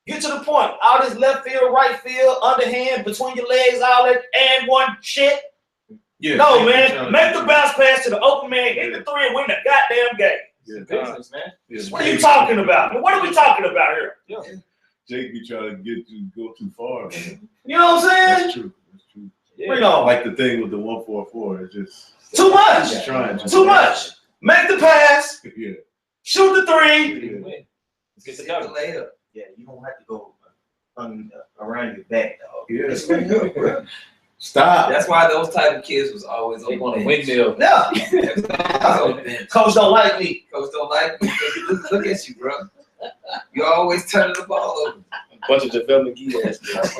[SPEAKER 3] Get to the point. All this left field, right field, underhand, between your legs, all that, and one shit. Yeah. No, man. Make the bounce pass to the open man, hit the 3 and win the goddamn game.
[SPEAKER 1] Yeah, business, man.
[SPEAKER 3] Yeah. What are you talking about? What are we talking about here?
[SPEAKER 2] Yeah. Jake be trying to go too far, man.
[SPEAKER 3] You know what I'm saying?
[SPEAKER 2] That's true. That's true.
[SPEAKER 3] Yeah. Bring on.
[SPEAKER 2] Like the thing with the 144, it's just
[SPEAKER 3] too much.
[SPEAKER 2] Too
[SPEAKER 3] much. Make the pass.
[SPEAKER 2] Yeah.
[SPEAKER 3] shoot the three.
[SPEAKER 1] Let's get the
[SPEAKER 5] Sit
[SPEAKER 1] dub.
[SPEAKER 5] the layup.
[SPEAKER 7] Yeah, you don't have to go around your back, dog.
[SPEAKER 2] Yeah.
[SPEAKER 5] Let's go, bro.
[SPEAKER 2] Stop.
[SPEAKER 5] That's why those type of kids was always
[SPEAKER 1] They
[SPEAKER 5] on
[SPEAKER 1] want
[SPEAKER 5] the
[SPEAKER 1] a
[SPEAKER 5] bench.
[SPEAKER 1] windmill.
[SPEAKER 3] Yeah.
[SPEAKER 5] On the bench.
[SPEAKER 3] Coach don't like me.
[SPEAKER 5] Coach don't like me. Look at you, bro. You always turning the ball over.
[SPEAKER 6] Bunch of JaVale McGee ass kids.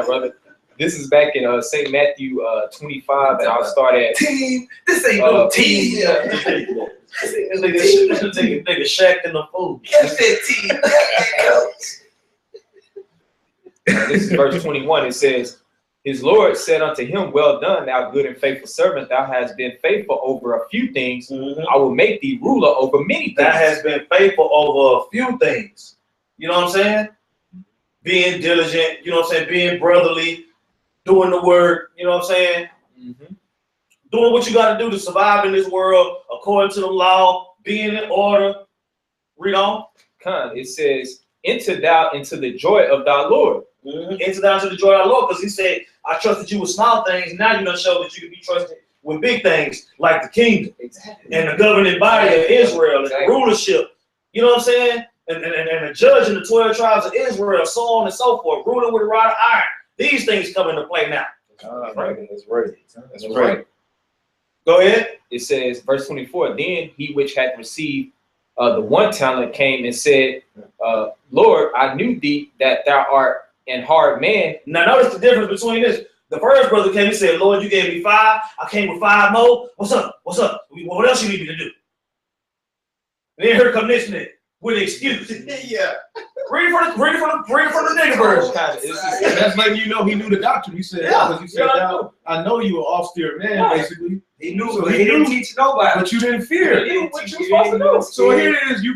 [SPEAKER 1] Brother. This is back in St. Matthew 25, and I'll start at
[SPEAKER 5] Team. This ain't no team.
[SPEAKER 3] Nigga Shaq in the food.
[SPEAKER 5] Catch that team.
[SPEAKER 1] this is verse 21. It says, His Lord said unto him, Well done, thou good and faithful servant. Thou hast been faithful over a few things. I will make thee ruler over many things.
[SPEAKER 3] That has been faithful over a few things. You know what I'm saying? Being diligent, you know what I'm saying? Being brotherly, doing the work, you know what I'm saying? Doing what you got to do to survive in this world according to the law, being in order. Read on.
[SPEAKER 1] It says, Enter thou into the joy of thy Lord.
[SPEAKER 3] Enter down to the joy of our Lord, because he said, I trusted you with small things. Now you done show that you can be trusted with big things like the kingdom and the governing body of Israel and the rulership. You know what I'm saying? And the judge in the 12 tribes of Israel, so on and so forth, ruling with a rod of iron. These things come into play now.
[SPEAKER 1] That's right. That's right.
[SPEAKER 3] Go ahead.
[SPEAKER 1] It says, verse 24, Then he which had received the 1 talent came and said, Lord, I knew thee that thou art an hard man.
[SPEAKER 3] Now notice the difference between this. The first brother came and said, Lord, you gave me 5. I came with 5 more. What's up? What's up? What else you need me to do? And then here come this nigga with an excuse.
[SPEAKER 2] Yeah.
[SPEAKER 3] Read from the nigga version.
[SPEAKER 2] That's letting you know he knew the doctrine. He said, because he said, I know you an austere man, basically.
[SPEAKER 5] He knew,
[SPEAKER 2] So
[SPEAKER 5] but he didn't teach nobody.
[SPEAKER 2] But you didn't fear.
[SPEAKER 5] He didn't
[SPEAKER 1] what
[SPEAKER 5] teach
[SPEAKER 1] you supposed to do.
[SPEAKER 2] So here it is. You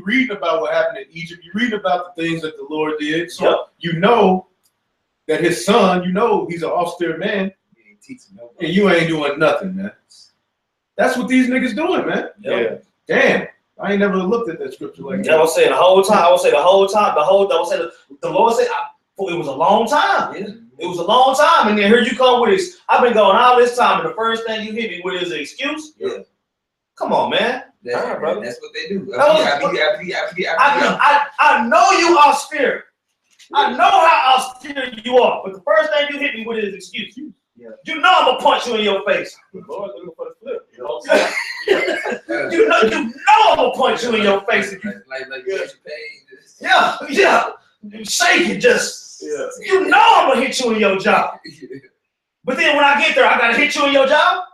[SPEAKER 2] reading about what happened in Egypt. You reading about the things that the Lord did. So you know that his son, you know he's an austere man,
[SPEAKER 5] He didn't teach nobody.
[SPEAKER 2] and you ain't doing nothing, man. That's what these niggas doing, man.
[SPEAKER 1] Yeah.
[SPEAKER 2] Damn. I ain't never looked at that scripture like
[SPEAKER 3] I
[SPEAKER 2] that.
[SPEAKER 3] was saying the whole time. I would say the Lord said, it was a long time.
[SPEAKER 5] Yeah.
[SPEAKER 3] It was a long time. And then here you come with this. I've been going all this time, and the first thing you hit me with is an excuse.
[SPEAKER 5] Yeah.
[SPEAKER 3] Come on, man.
[SPEAKER 5] That's what they do.
[SPEAKER 3] I know you are spirit. I know how austere you are, but the first thing you hit me with is excuse.
[SPEAKER 5] Yeah.
[SPEAKER 3] You know I'm gonna punch you in your face.
[SPEAKER 1] Lord, looking for the flip. You know what I'm saying?
[SPEAKER 3] You know I'm gonna punch you in your face. If you,
[SPEAKER 5] Like
[SPEAKER 3] yeah. Shake it, just.
[SPEAKER 2] Yeah.
[SPEAKER 3] You know I'm gonna hit you in your job. But then when I get there, I gotta hit you in your job.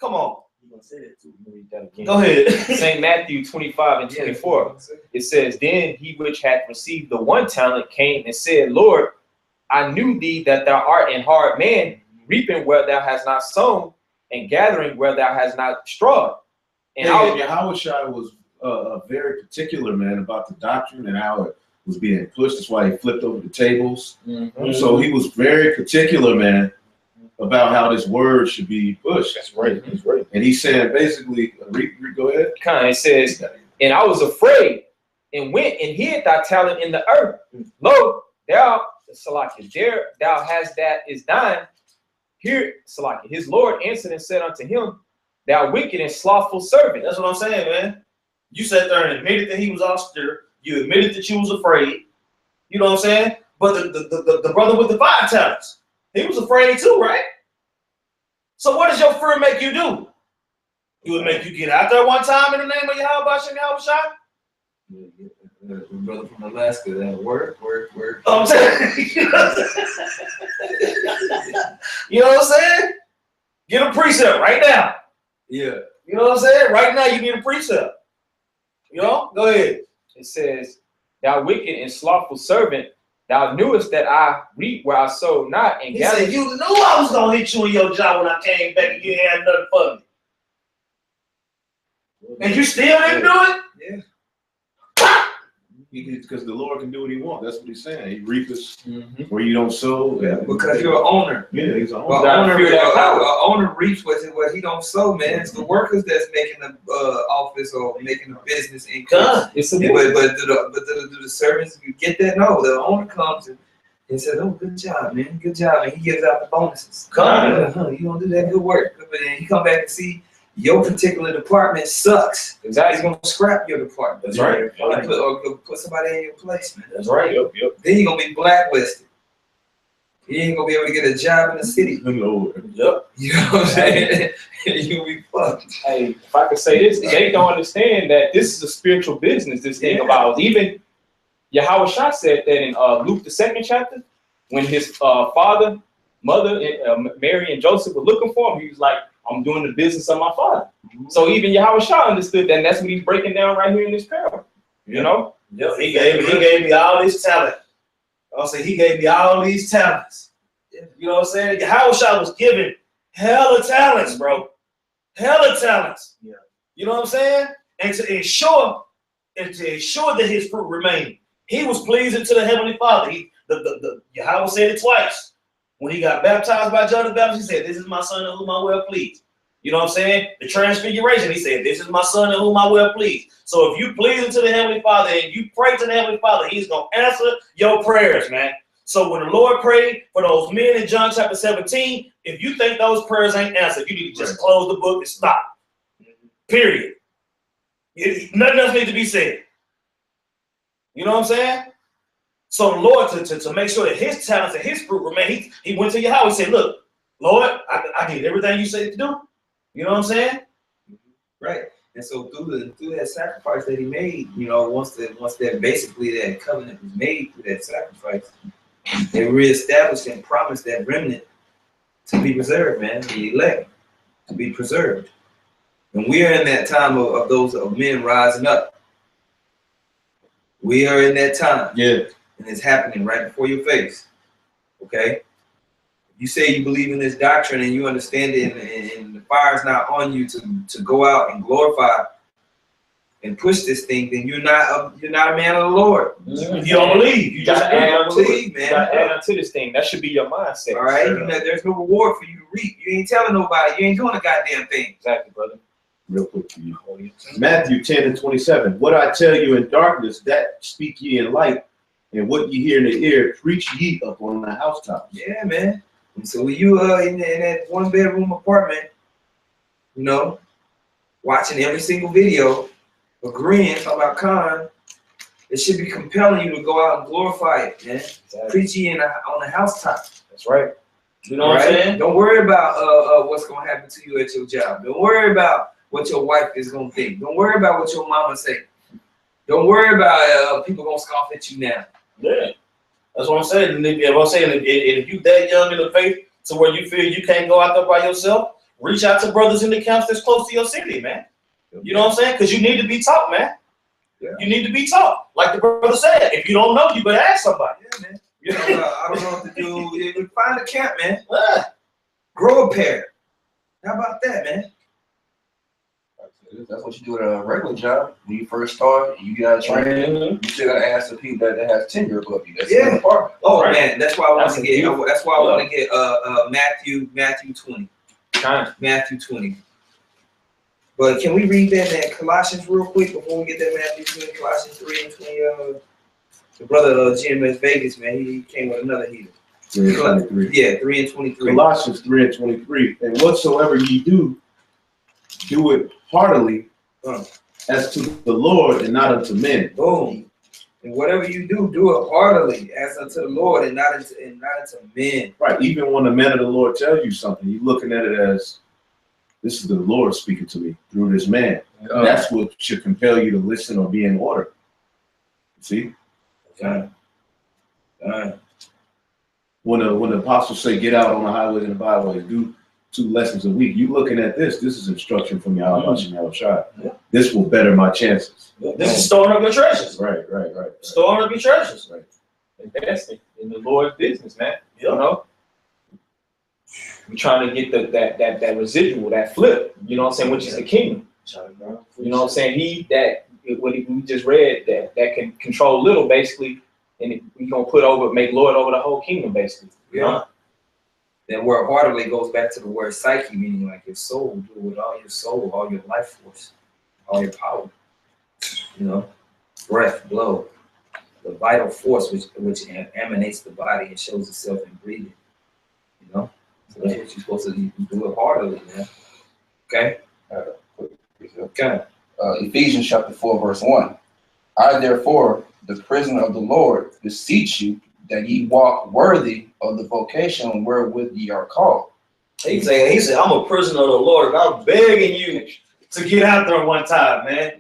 [SPEAKER 3] Come on.
[SPEAKER 7] You gonna say that too? You read that again.
[SPEAKER 3] Go ahead.
[SPEAKER 1] St. Matthew 25 and 24. It says, Then he which had received the 1 talent came and said, Lord, I knew thee that thou art an hard man, reaping where thou hast not sown, and gathering where thou hast not strawed. And
[SPEAKER 2] Yahushua was a very particular man about the doctrine and how it was being pushed. That's why he flipped over the tables. So he was very particular, man, about how this word should be pushed.
[SPEAKER 1] That's right. That's right.
[SPEAKER 2] And he's saying basically, go ahead.
[SPEAKER 1] It says, And I was afraid, and went and hid thy talent in the earth. Lo, thou, Salaki, there thou hast that is thine. Here, Salaki, his Lord answered and said unto him, Thou wicked and slothful servant.
[SPEAKER 3] That's what I'm saying, man. You sat there and admitted that he was austere. You admitted that you was afraid. You know what I'm saying? But the brother with the 5 talents, he was afraid too, right? So what does your fear make you do? It would make you get out there one time in the name of Yahweh Shem Yahweh.
[SPEAKER 5] Brother from Alaska, that work.
[SPEAKER 3] I'm saying, you know what I'm saying? Get a precept right now.
[SPEAKER 5] Yeah.
[SPEAKER 3] You know what I'm saying? Right now, you need a precept. You know? Go ahead.
[SPEAKER 1] It says, Thou wicked and slothful servant, thou knewest that I reap where I sowed not, and
[SPEAKER 3] He
[SPEAKER 1] gathered.
[SPEAKER 3] said, you knew I was going to hit you in your job when I came back and you ain't had nothing for me. And you still didn't do it?
[SPEAKER 5] Yeah.
[SPEAKER 2] Because the Lord can do what he wants. That's what he's saying. He reaps where you don't sow.
[SPEAKER 5] Yeah, because you're an owner.
[SPEAKER 2] Yeah, he's an
[SPEAKER 5] Well,
[SPEAKER 2] owner.
[SPEAKER 5] owner reaps what he don't sow, man. It's the workers that's making the office or making the business increase.
[SPEAKER 1] It's a
[SPEAKER 5] Yeah, but do the servants, you get that? No, the owner comes and says, "Oh, good job, man, good job," and he gives out the bonuses. You don't do that good work, but then he come back and see your particular department sucks.
[SPEAKER 1] Exactly.
[SPEAKER 5] He's gonna scrap your department.
[SPEAKER 1] That's right.
[SPEAKER 5] Or put somebody in your place, man.
[SPEAKER 1] That's right. Yep.
[SPEAKER 5] Then you're gonna be blacklisted. You ain't gonna be able to get a job in the city.
[SPEAKER 3] Yep.
[SPEAKER 5] You know what I'm saying? You'll be fucked.
[SPEAKER 1] Hey, if I could say this, they don't understand that this is a spiritual business, this thing about even Yahweh Shah said that in Luke the 2nd chapter, when his father, mother, Mary and Joseph were looking for him, he was like, I'm doing the business of my father. So even Yahweh Shah understood that, and that's what he's breaking down right here in this parable. You know?
[SPEAKER 3] Yep. He gave me all this talent. I'll say he gave me all these talents. You know what I'm saying? Yahweh Shah was given hella talents, bro. Hella talents. Yeah. You know what I'm saying? And to ensure that his fruit remained, he was pleasing to the Heavenly Father. The Yahweh said it twice. When he got baptized by John the Baptist, he said, "This is my son in whom I well pleased." You know what I'm saying? The transfiguration, he said, "This is my son in whom I well pleased." So if you please to the Heavenly Father and you pray to the Heavenly Father, he's going to answer your prayers, man. So when the Lord prayed for those men in John chapter 17, if you think those prayers ain't answered, you need to just close the book and stop. Period. Nothing else needs to be said. You know what I'm saying? So the Lord, to make sure that his talents and his fruit remain, he went to Yahweh and said, "Look, Lord, I did everything you said to do." You know what I'm saying?
[SPEAKER 5] Right. And so through that sacrifice that he made, you know, once that basically that covenant was made through that sacrifice, they reestablished and promised that remnant to be preserved, man, the elect to be preserved. And we are in that time of those men rising up. We are in that time.
[SPEAKER 3] Yeah.
[SPEAKER 5] And it's happening right before your face. Okay? You say you believe in this doctrine and you understand it, and the fire's not on you to go out and glorify and push this thing, then you're not a man of the Lord.
[SPEAKER 3] If you don't believe,
[SPEAKER 1] You got to add on to
[SPEAKER 5] believe,
[SPEAKER 1] it.
[SPEAKER 5] man.
[SPEAKER 1] You got to add on to this thing. That should be your mindset.
[SPEAKER 5] All right? You know, there's no reward for you to reap. You ain't telling nobody. You ain't doing a goddamn thing.
[SPEAKER 1] Exactly, brother.
[SPEAKER 3] Real quick for you. Matthew 10:27. What I tell you in darkness, that speak ye in light, and what ye hear in the ear, preach ye up on the housetops.
[SPEAKER 5] Yeah, man. And so when you in that 1-bedroom apartment, you know, watching every single video, agreeing, talking about Khan, it should be compelling you to go out and glorify it, man. Exactly. Preach ye on the housetop.
[SPEAKER 1] That's right.
[SPEAKER 3] You know what I'm saying?
[SPEAKER 5] Don't worry about what's gonna happen to you at your job. Don't worry about what your wife is gonna think. Don't worry about what your mama say. Don't worry about people gonna scoff at you now.
[SPEAKER 3] Yeah, that's what I'm saying. And if you that young in the faith to where you feel you can't go out there by yourself, reach out to brothers in the camps that's close to your city, man. You know what I'm saying? Because you need to be taught, man. Yeah. You need to be taught. Like the brother said, if you don't know, you better ask somebody.
[SPEAKER 5] Yeah, man. You know, I don't know what to do. Find a camp, man. Grow a pair. How about that, man?
[SPEAKER 4] That's what you do at a regular job. When you first start, you got training. You still gotta ask the people that has tenure above you. That's the part.
[SPEAKER 5] Oh man, that's why I want to get. That's why I want to get Matthew 20. Matthew 20. But can we read that Colossians real quick before we get that Matthew 20, Colossians 3 and 20? The brother GMS Vegas, man, he came with another heater.
[SPEAKER 3] 3 and 23.
[SPEAKER 5] Yeah, 3 and 23.
[SPEAKER 3] Colossians 3 and 23. And whatsoever ye do it heartily as to the Lord and not unto men.
[SPEAKER 5] Boom. And whatever you do, do it heartily as unto the Lord and not unto men.
[SPEAKER 3] Right. Even when the man of the Lord tells you something, you're looking at it as, this is the Lord speaking to me through this man. That's what should compel you to listen or be in order. See?
[SPEAKER 5] Okay.
[SPEAKER 3] When the apostles say, get out on the highways and the byways, do 2 lessons a week, you looking at this is instruction from Yahweh Shai. This will better my chances.
[SPEAKER 4] This is storing up your treasures.
[SPEAKER 3] Right.
[SPEAKER 4] Storing up your treasures.
[SPEAKER 3] Right.
[SPEAKER 1] Investing in the Lord's business, man. You know? We're trying to get that residual, that flip, you know what I'm saying, which is the kingdom. You know what I'm saying? What we just read, that can control little, basically, and we're going to make Lord over the whole kingdom, basically. You know?
[SPEAKER 5] That word heartily goes back to the word psyche, meaning like your soul. Do it with all your soul, all your life force, all your power. You know, breath, blow, the vital force which emanates the body and shows itself in breathing. You know, so that's what you're supposed to do it heartily, man. Okay.
[SPEAKER 1] Okay.
[SPEAKER 4] Ephesians chapter 4, verse 1. I therefore, the prisoner of the Lord, beseech you that ye walk worthy of the vocation wherewith ye are called.
[SPEAKER 3] He said, I'm a prisoner of the Lord, and I'm begging you to get out there one time, man.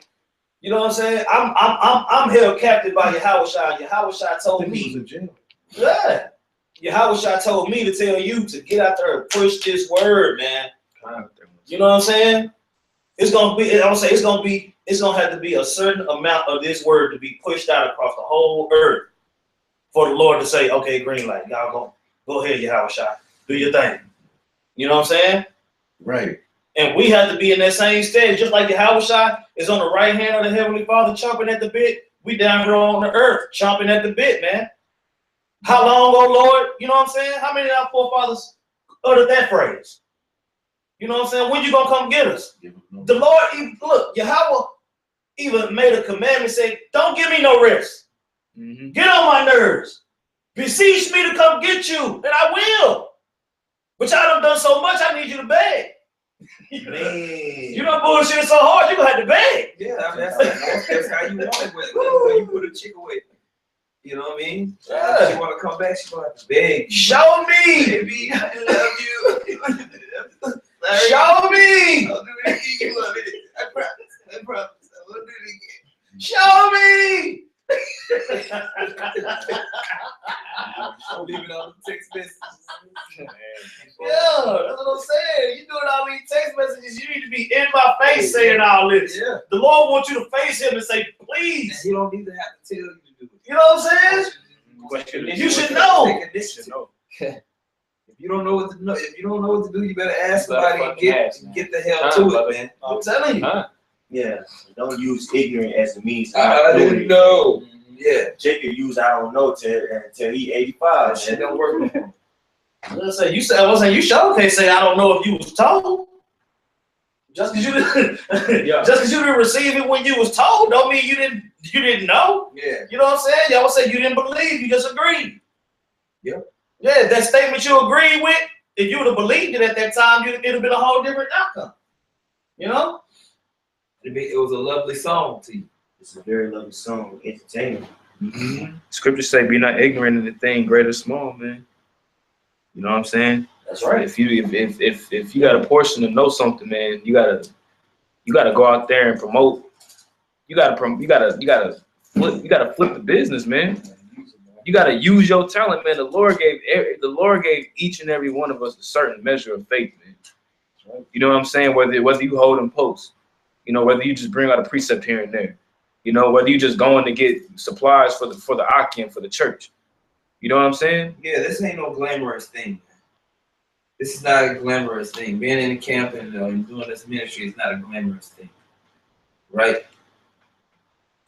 [SPEAKER 3] You know what I'm saying? I'm held captive by Yahushua. Yahushua told me. Yeah. Yahushua told me to tell you to get out there and push this word, man. You know what I'm saying? It's gonna have to be a certain amount of this word to be pushed out across the whole earth for the Lord to say, okay, green light, y'all go ahead, Yahushua, do your thing. You know what I'm saying?
[SPEAKER 2] Right.
[SPEAKER 3] And we have to be in that same stage, just like Yahushua is on the right hand of the Heavenly Father, chomping at the bit. We down here on the earth, chomping at the bit, man. How long, oh Lord? You know what I'm saying? How many of our forefathers uttered that phrase? You know what I'm saying? When you gonna come get us? The Lord, look, Yahweh even made a commandment saying, don't give me no rest. Get on my nerves. Beseech me to come get you, and I will. But y'all done so much, I need you to beg. Man. You know bullshit so hard, you gonna have to beg.
[SPEAKER 5] Yeah, I mean, that's how you want it. When you put a chick away. You know what I mean?
[SPEAKER 3] Yeah.
[SPEAKER 5] If she want to come back, she gonna have to beg.
[SPEAKER 3] Show me.
[SPEAKER 5] Baby, I love you.
[SPEAKER 3] Show me.
[SPEAKER 5] I'll do it again. You love it. I promise. I will do it again.
[SPEAKER 3] Show me.
[SPEAKER 5] I'm leaving all the text messages.
[SPEAKER 3] Yeah, that's what I'm saying. You doing all these text messages, you need to be in my face saying all this.
[SPEAKER 5] Yeah.
[SPEAKER 3] The Lord wants you to face him and say, please.
[SPEAKER 5] You don't need to have to tell you to do it.
[SPEAKER 3] You know what I'm saying? You should know.
[SPEAKER 5] If you don't know what to know, if you don't know what to do, you better ask somebody and get the hell to it, man.
[SPEAKER 3] I'm telling you.
[SPEAKER 7] Yeah, don't use ignorant as the means.
[SPEAKER 5] I didn't know. Yeah.
[SPEAKER 7] Jacob used I don't know until he 85.
[SPEAKER 5] That shit don't work no more.
[SPEAKER 3] You sure can't say I don't know if you was told. Just because you didn't receive it when you was told, don't mean you didn't know.
[SPEAKER 5] Yeah.
[SPEAKER 3] You know what I'm saying? Y'all say you didn't believe, you just agreed.
[SPEAKER 5] Yep.
[SPEAKER 3] Yeah, that statement you agreed with, if you would have believed it at that time, it'd have been a whole different outcome. You know?
[SPEAKER 5] It was a lovely song to you.
[SPEAKER 7] It's a very lovely song, entertaining.
[SPEAKER 6] Scriptures say, "Be not ignorant of the thing, great or small, man." You know what I'm saying?
[SPEAKER 3] That's right.
[SPEAKER 6] If you got a portion to know something, man, you gotta go out there and promote. You gotta flip the business, man. You gotta use your talent, man. The Lord gave each and every one of us a certain measure of faith, man. You know what I'm saying? Whether you hold them posts, you know, whether you just bring out a precept here and there, you know, whether you just going to get supplies for the Akim for the church. You know what I'm saying?
[SPEAKER 5] Yeah, this ain't no glamorous thing. This is not a glamorous thing. Being in the camp and doing this ministry is not a glamorous thing, right?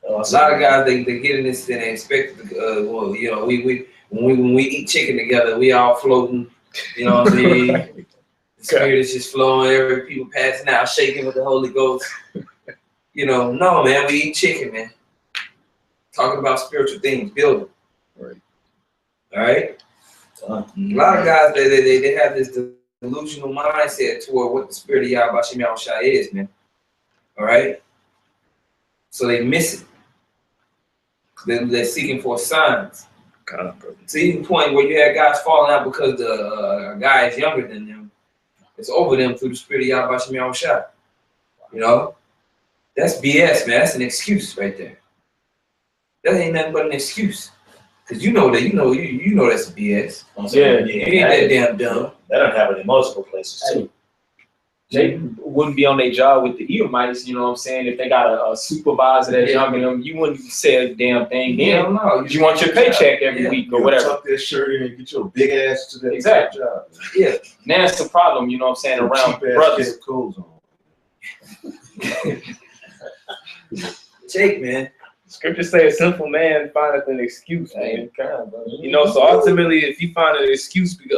[SPEAKER 5] A lot of guys they get in this and they expect well, you know, when we eat chicken together, we all floating. You know what I mean? The spirit is just flowing. Every people passing out, shaking with the Holy Ghost. You know, no, man, we eat chicken, man. Talking about spiritual things, building.
[SPEAKER 6] Right.
[SPEAKER 5] All right. A lot of guys they have this delusional mindset toward what the spirit of Yahweh Shai is, man. All right. So they miss it. They're seeking for signs. To even the point where you have guys falling out because the guy is younger than them. It's over them through the spirit of Yahweh Shai. You know, that's BS, man. That's an excuse right there. That ain't nothing but an excuse. Cause you know that's BS.
[SPEAKER 3] Yeah,
[SPEAKER 5] you ain't that damn dumb.
[SPEAKER 3] That don't happen in multiple places too.
[SPEAKER 1] They wouldn't be on their job with the Edomites, you know what I'm saying? If they got a supervisor that's younger than them, you wouldn't say a damn thing.
[SPEAKER 5] Yeah, no.
[SPEAKER 1] You want your paycheck every week or whatever.
[SPEAKER 2] Tuck that shirt in and get your big ass to that
[SPEAKER 1] Exactly.
[SPEAKER 2] job.
[SPEAKER 5] Yeah.
[SPEAKER 1] Now it's a problem, you know what I'm saying, around brothers.
[SPEAKER 2] Clothes on.
[SPEAKER 5] Jake, man.
[SPEAKER 6] Scripture say a sinful man findeth an excuse, man. You know, so ultimately, if you find an excuse because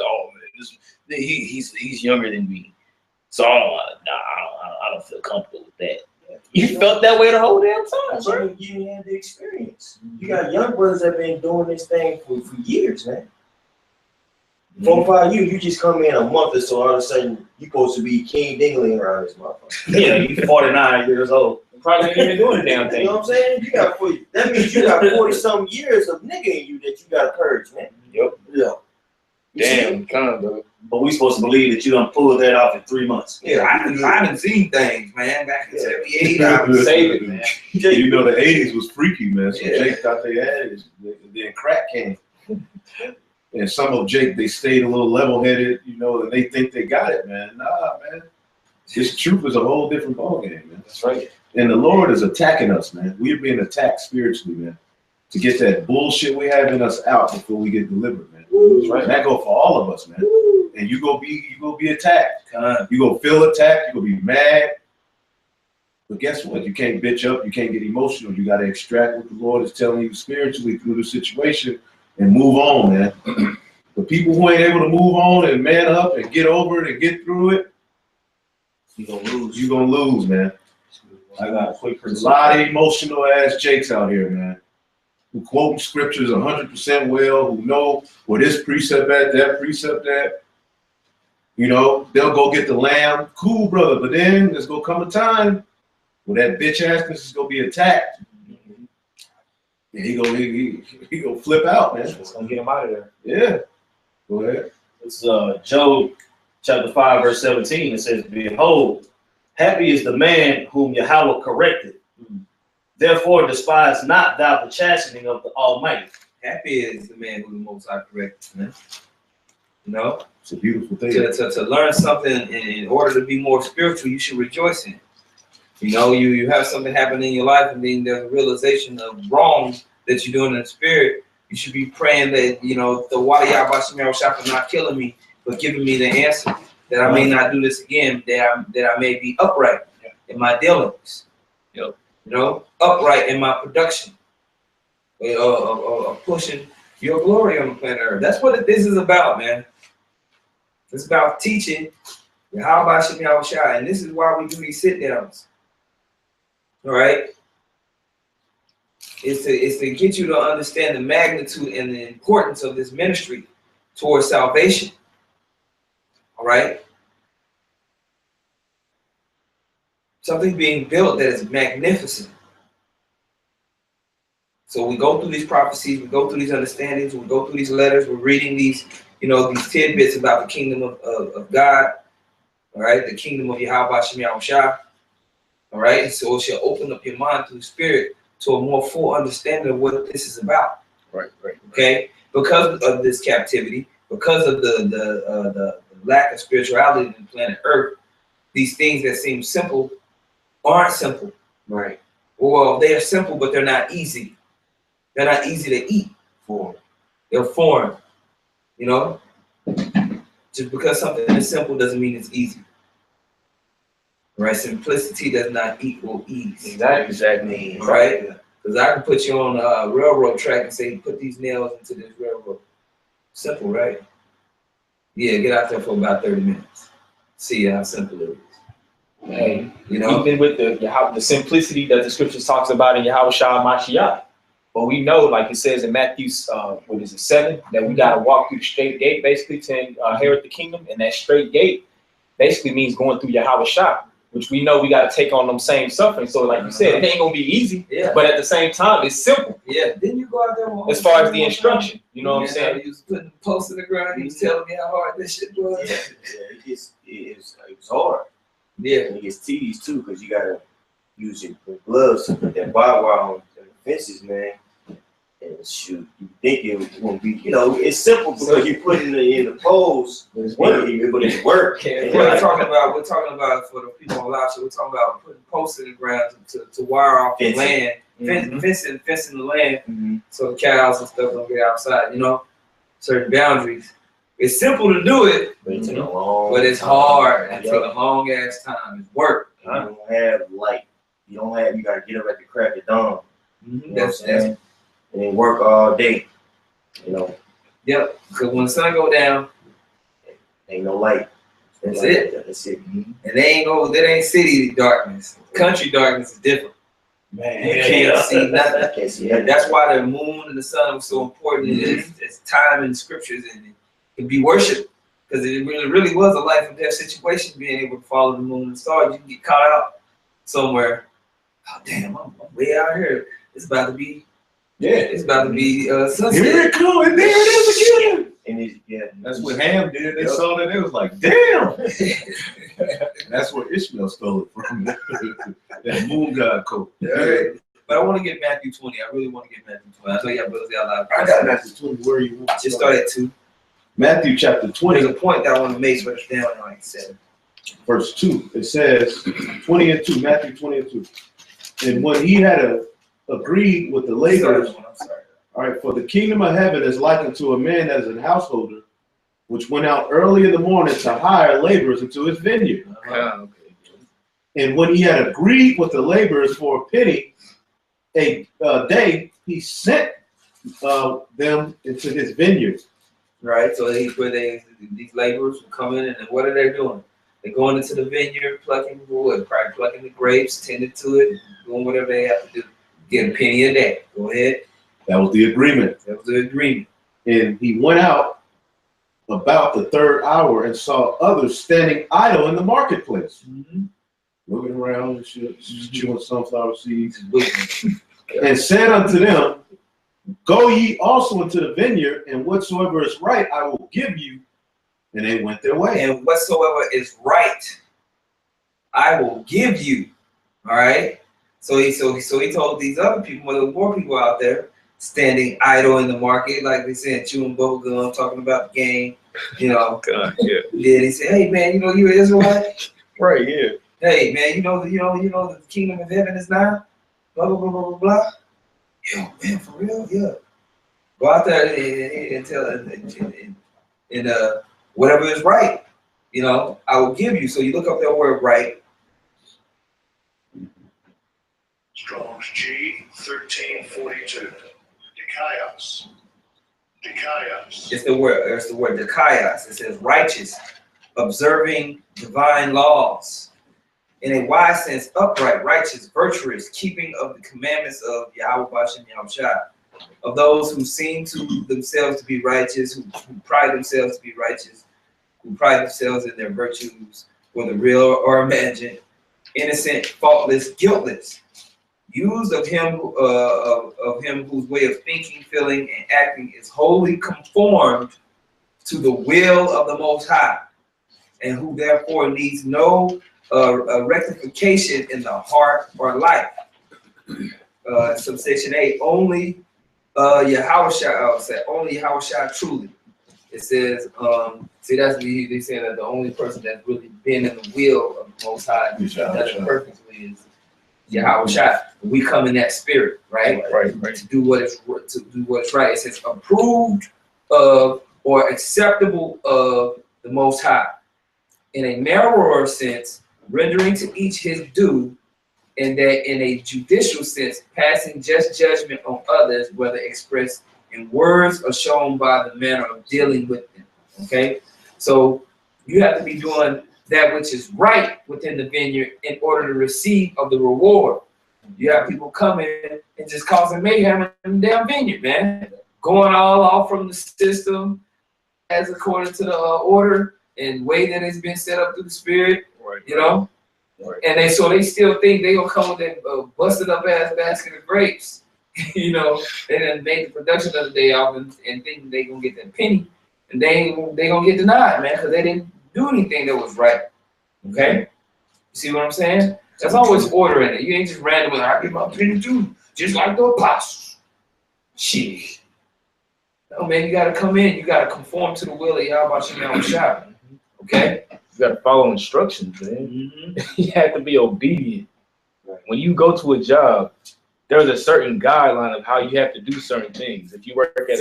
[SPEAKER 6] man, he's younger than me, so I don't feel comfortable with that. You felt that way the whole damn time,
[SPEAKER 7] So
[SPEAKER 6] bro.
[SPEAKER 7] you had the experience. You got young brothers that have been doing this thing for years, man. 4 or 5 years, you just come in a month or so, all of a sudden, you supposed to be King Dingling around this motherfucker.
[SPEAKER 3] Yeah, you 49 years old.
[SPEAKER 1] Probably ain't even doing the damn
[SPEAKER 7] You
[SPEAKER 1] thing.
[SPEAKER 7] know what I'm saying? You got 40, that means you got 40-some years of nigga in you that you got to purge, man.
[SPEAKER 3] Yep.
[SPEAKER 7] Yeah. You see?
[SPEAKER 6] Damn, kind of, bro.
[SPEAKER 3] But we supposed to believe that you done pulled that off in 3 months.
[SPEAKER 5] Yeah, I done seen things, man. Back in '78, I was
[SPEAKER 1] Save it, man.
[SPEAKER 2] You know, the 80s was freaky, man. So
[SPEAKER 5] Yeah.
[SPEAKER 2] Jake thought they had it. Then crack came. And some of Jake, they stayed a little level-headed, you know, and they think they got it, man. Nah, man. This truth is a whole different ballgame, man.
[SPEAKER 1] That's right.
[SPEAKER 2] And the Lord is attacking us, man. We are being attacked spiritually, man, to get that bullshit we have in us out before we get delivered, man. That's right. And that go for all of us, man. And you go be attacked. You go feel attacked. You go be mad. But guess what? You can't bitch up. You can't get emotional. You got to extract what the Lord is telling you spiritually through the situation and move on, man. The people who ain't able to move on and man up and get over it and get through it,
[SPEAKER 3] You gonna lose.
[SPEAKER 2] you gonna lose, man.
[SPEAKER 3] I got a quick
[SPEAKER 2] There's a lot of emotional ass Jakes out here, man, who quote scriptures 100% well, who know where this precept at, that precept at. You know, they'll go get the lamb. Cool, brother. But then there's gonna come a time where that bitch ass is gonna be attacked. And he gonna flip out, man.
[SPEAKER 1] It's gonna get him out of there.
[SPEAKER 2] Yeah. Go ahead.
[SPEAKER 3] It's Job chapter 5, verse 17. It says, "Behold, happy is the man whom Yahweh corrected. Therefore despise not thou the chastening of the Almighty."
[SPEAKER 5] happy is the man who the Most High corrects, man. You know,
[SPEAKER 2] It's a beautiful thing.
[SPEAKER 5] to learn something in order to be more spiritual, you should rejoice in it. You know, you have something happen in your life, and then there's a realization of wrong that you're doing in the spirit. You should be praying that, you know, the Wadi Yabashim Shah for not killing me, but giving me the answer that I may not do this again, that I may be upright in my dealings.
[SPEAKER 6] Yep.
[SPEAKER 5] You know, upright in my production, pushing your glory on the planet Earth. That's what this is about, man. It's about teaching how about Shem Yahushua, and this is why we do these sit downs. All right, it's to get you to understand the magnitude and the importance of this ministry towards salvation. All right, something being built that is magnificent. So we go through these prophecies, we go through these understandings, we go through these letters, we're reading these, you know, these tidbits about the kingdom of God. All right, the kingdom of Yahweh Shem Yahushua. All right, so it shall open up your mind through the spirit to a more full understanding of what this is about.
[SPEAKER 6] Right.
[SPEAKER 5] Okay, because of this captivity, because of the lack of spirituality on planet Earth, these things that seem simple aren't simple.
[SPEAKER 7] Right.
[SPEAKER 5] Well, they are simple, but they're not easy. They're not easy to eat for. They're foreign. You know, just because something is simple doesn't mean it's easy. Right? Simplicity does not equal ease.
[SPEAKER 1] Exactly.
[SPEAKER 5] Right? Because I can put you on a railroad track and say, put these nails into this railroad. Simple, right? Yeah, get out there for about 30 minutes. See how simple it is.
[SPEAKER 1] Hey,
[SPEAKER 5] You know?
[SPEAKER 1] even with the simplicity that the scriptures talks about in Yahweh Shah Mashiach. But we know, like it says in Matthew, 7, that we got to walk through the straight gate, basically, to inherit the kingdom. And that straight gate basically means going through Yahweh Shah, which we know we got to take on them same suffering. So, like you said, it ain't going to be easy.
[SPEAKER 5] Yeah.
[SPEAKER 1] But at the same time, it's simple
[SPEAKER 5] Yeah. Didn't you go out there
[SPEAKER 1] as far as the instruction. You know what I'm saying?
[SPEAKER 5] You was putting posts in the ground. He was telling me how hard this shit was.
[SPEAKER 7] Yeah, it's hard.
[SPEAKER 5] Yeah.
[SPEAKER 7] And it gets tedious too, because you gotta use your gloves to put that barbed wire on the fences, man. And shoot, you think it won't be, you know, it's simple because you put it in the poles, but it's work.
[SPEAKER 5] Yeah, we're talking about for the people on live show, we're talking about putting posts in the ground to wire off the land, fencing the land, so the cows and stuff don't get outside, you know, certain boundaries. It's simple to do it,
[SPEAKER 7] But it's a long
[SPEAKER 5] but it's hard. It takes a long ass time. It's work.
[SPEAKER 7] You don't have light. You gotta get up at the crack of dawn. You know
[SPEAKER 5] That's
[SPEAKER 7] what I'm saying? And then work all day. You know,
[SPEAKER 5] yep. Because when the sun go down,
[SPEAKER 7] ain't no light.
[SPEAKER 5] That's
[SPEAKER 7] Like,
[SPEAKER 5] it.
[SPEAKER 7] That's it.
[SPEAKER 5] and that ain't city darkness. Country darkness is different.
[SPEAKER 3] Man,
[SPEAKER 5] You can't see nothing.
[SPEAKER 7] I can't see that.
[SPEAKER 5] That's why the moon and the sun are so important. It's time in the scriptures, and could be worshipped. Because it really was a life and death situation, being able to follow the moon and stars. You can get caught out somewhere. Oh damn, I'm way out here. It's about to be it's about to be sunset.
[SPEAKER 2] Here it comes, and there it is again.
[SPEAKER 7] And
[SPEAKER 2] That's what Ham did. They saw that, they was like, damn. That's where Ishmael stole it from. That moon god coat.
[SPEAKER 5] Right. But I want to get Matthew 20. I really want to get Matthew 20. I know y'all brothers got a lot of
[SPEAKER 2] I got Matthew 20. Where you want?
[SPEAKER 5] Just start at 2.
[SPEAKER 2] Matthew chapter 20.
[SPEAKER 5] There's a point that I want to make, so it's down in like 7.
[SPEAKER 2] Verse 2. It says 20 and 2. Matthew 20 and 2. And when he had agreed with the laborers, all right, for the kingdom of heaven is likened to a man that is an householder, which went out early in the morning to hire laborers into his vineyard. And when he had agreed with the laborers for a penny a day, he sent them into his vineyard.
[SPEAKER 5] Right, so these laborers will come in, and what are they doing? They're going into the vineyard, plucking the wood, probably plucking the grapes, tending to it, doing whatever they have to do. Get a penny a day. Go ahead.
[SPEAKER 2] That was the agreement.
[SPEAKER 5] That was the agreement.
[SPEAKER 2] And he went out about the 3rd hour and saw others standing idle in the marketplace, looking around and shit, chewing sunflower seeds, and said unto them, go ye also into the vineyard, and whatsoever is right I will give you. And they went their way.
[SPEAKER 5] And whatsoever is right, I will give you. All right. So he told these other people, there were more people out there standing idle in the market, like they said, chewing bubble gum, talking about the game, you know.
[SPEAKER 6] God, yeah.
[SPEAKER 5] Yeah, they said, hey man, you know you're an Israelite?
[SPEAKER 6] Right, yeah.
[SPEAKER 5] Hey man, you know the kingdom of heaven is now. Blah blah blah blah blah blah. Yo man, for real, yeah. Go out there and tell and whatever is right, you know, I will give you. So you look up that word right.
[SPEAKER 8] Strong's G 1342. Dikaios. Dikaios.
[SPEAKER 5] It's the word dikaios. It says righteous, observing divine laws. In a wise sense, upright, righteous, virtuous, keeping of the commandments of Yahweh Bashem Yahushua. Of those who seem to themselves to be righteous, who pride themselves to be righteous, who pride themselves in their virtues, whether real or imagined, innocent, faultless, guiltless. Used of him whose way of thinking, feeling, and acting is wholly conformed to the will of the Most High, and who therefore needs no rectification in the heart or life. Subsection 8, only Yahushua, only Yahushua truly. It says, see, that's they say that the only person that's really been in the will of the Most High, that's perfectly is Yahushua. We come in that spirit, right? Right. To do what is right. It says approved of or acceptable of the Most High. In a narrower sense, rendering to each his due, and that in a judicial sense, passing just judgment on others, whether expressed in words or shown by the manner of dealing with them. Okay, so you have to be doing that which is right within the vineyard in order to receive of the reward. You have people coming and just causing mayhem in the damn vineyard, man, going all off from the system as according to the order and way that it's been set up through the spirit, you know. And they still think they gonna come with that busted up ass basket of grapes. You know, they done made the production of the day off and think they gonna get that penny, and they gonna get denied, man, because they didn't do anything that was right. Okay, you see what I'm saying? There's always order in it. You ain't just randomly, I get my penny too, just like the apostles. Shit. No, man, you gotta come in. You gotta conform to the will of Yahweh Shah. Okay.
[SPEAKER 6] You gotta follow instructions, man. You have to be obedient. When you go to a job, there's a certain guideline of how you have to do certain things. If you work at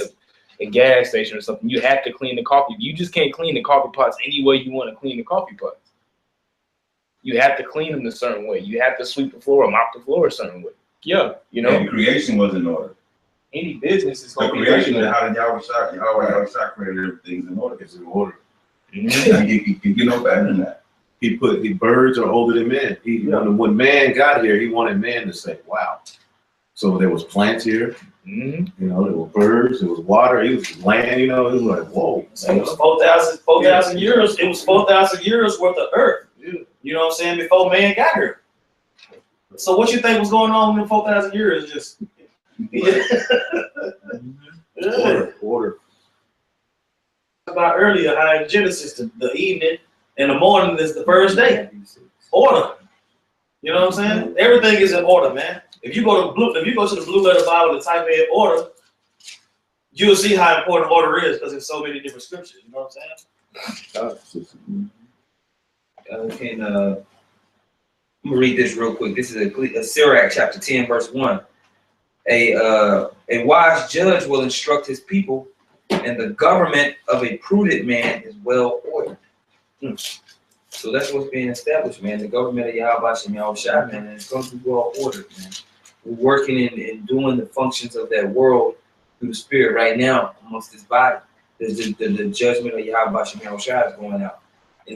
[SPEAKER 6] a gas station or something, you have to clean the coffee. You just can't clean the coffee pots any way you want to clean the coffee pots. You have to clean them a certain way. You have to sweep the floor or mop the floor a certain way. Yeah, you know.
[SPEAKER 9] And creation was in order.
[SPEAKER 6] Any business is
[SPEAKER 9] The
[SPEAKER 6] going to be
[SPEAKER 9] creation and
[SPEAKER 6] regulated.
[SPEAKER 9] how did Yahweh created everything in order. It's in order. He can get no better than that.
[SPEAKER 2] He put the birds are older than men. When man got here, he wanted man to say, wow. So there was plants here,
[SPEAKER 6] Mm-hmm.
[SPEAKER 2] You know, there were birds, there was water, it was land. You know, it was like whoa.
[SPEAKER 3] So it was 4,000 years. It was 4,000 years worth of earth.
[SPEAKER 2] Yeah.
[SPEAKER 3] You know what I'm saying? Before man got here. So what you think was going on in 4,000 years? Just
[SPEAKER 2] Order.
[SPEAKER 3] about earlier how in Genesis the evening and the morning is the first day. Order. You know what I'm saying? Everything is in order, man. If you go to the Blue Letter Bible and type in order, you'll see how important order is because there's so many different scriptures. You know what I'm saying?
[SPEAKER 5] I'm gonna read this real quick. This is a Sirach chapter 10, verse 1. A wise judge will instruct his people, and the government of a prudent man is well ordered. So that's what's being established, man. The government of Yahweh Shem Yahushua, man, and it's going to be well ordered, man. We're working and doing the functions of that world through the Spirit right now amongst this body. The judgment of Yahweh Shem Yahushua is going out.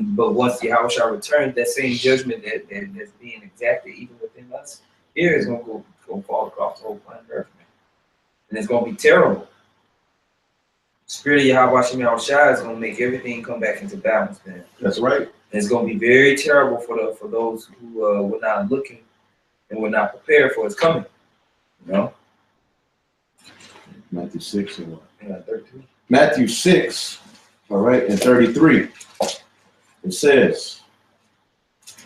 [SPEAKER 5] But once Yahushua returns, that same judgment that's being exacted even within us here is going to go fall across the whole planet Earth, man. And it's going to be terrible. The Spirit of Yahweh Shem Yahushua is going to make everything come back into balance, man.
[SPEAKER 2] That's right.
[SPEAKER 5] And it's going to be very terrible for those who were not looking and were not prepared for its coming. You know?
[SPEAKER 2] Matthew 6 and what?
[SPEAKER 5] Yeah, 13.
[SPEAKER 2] Matthew 6, all right, and 33. It says,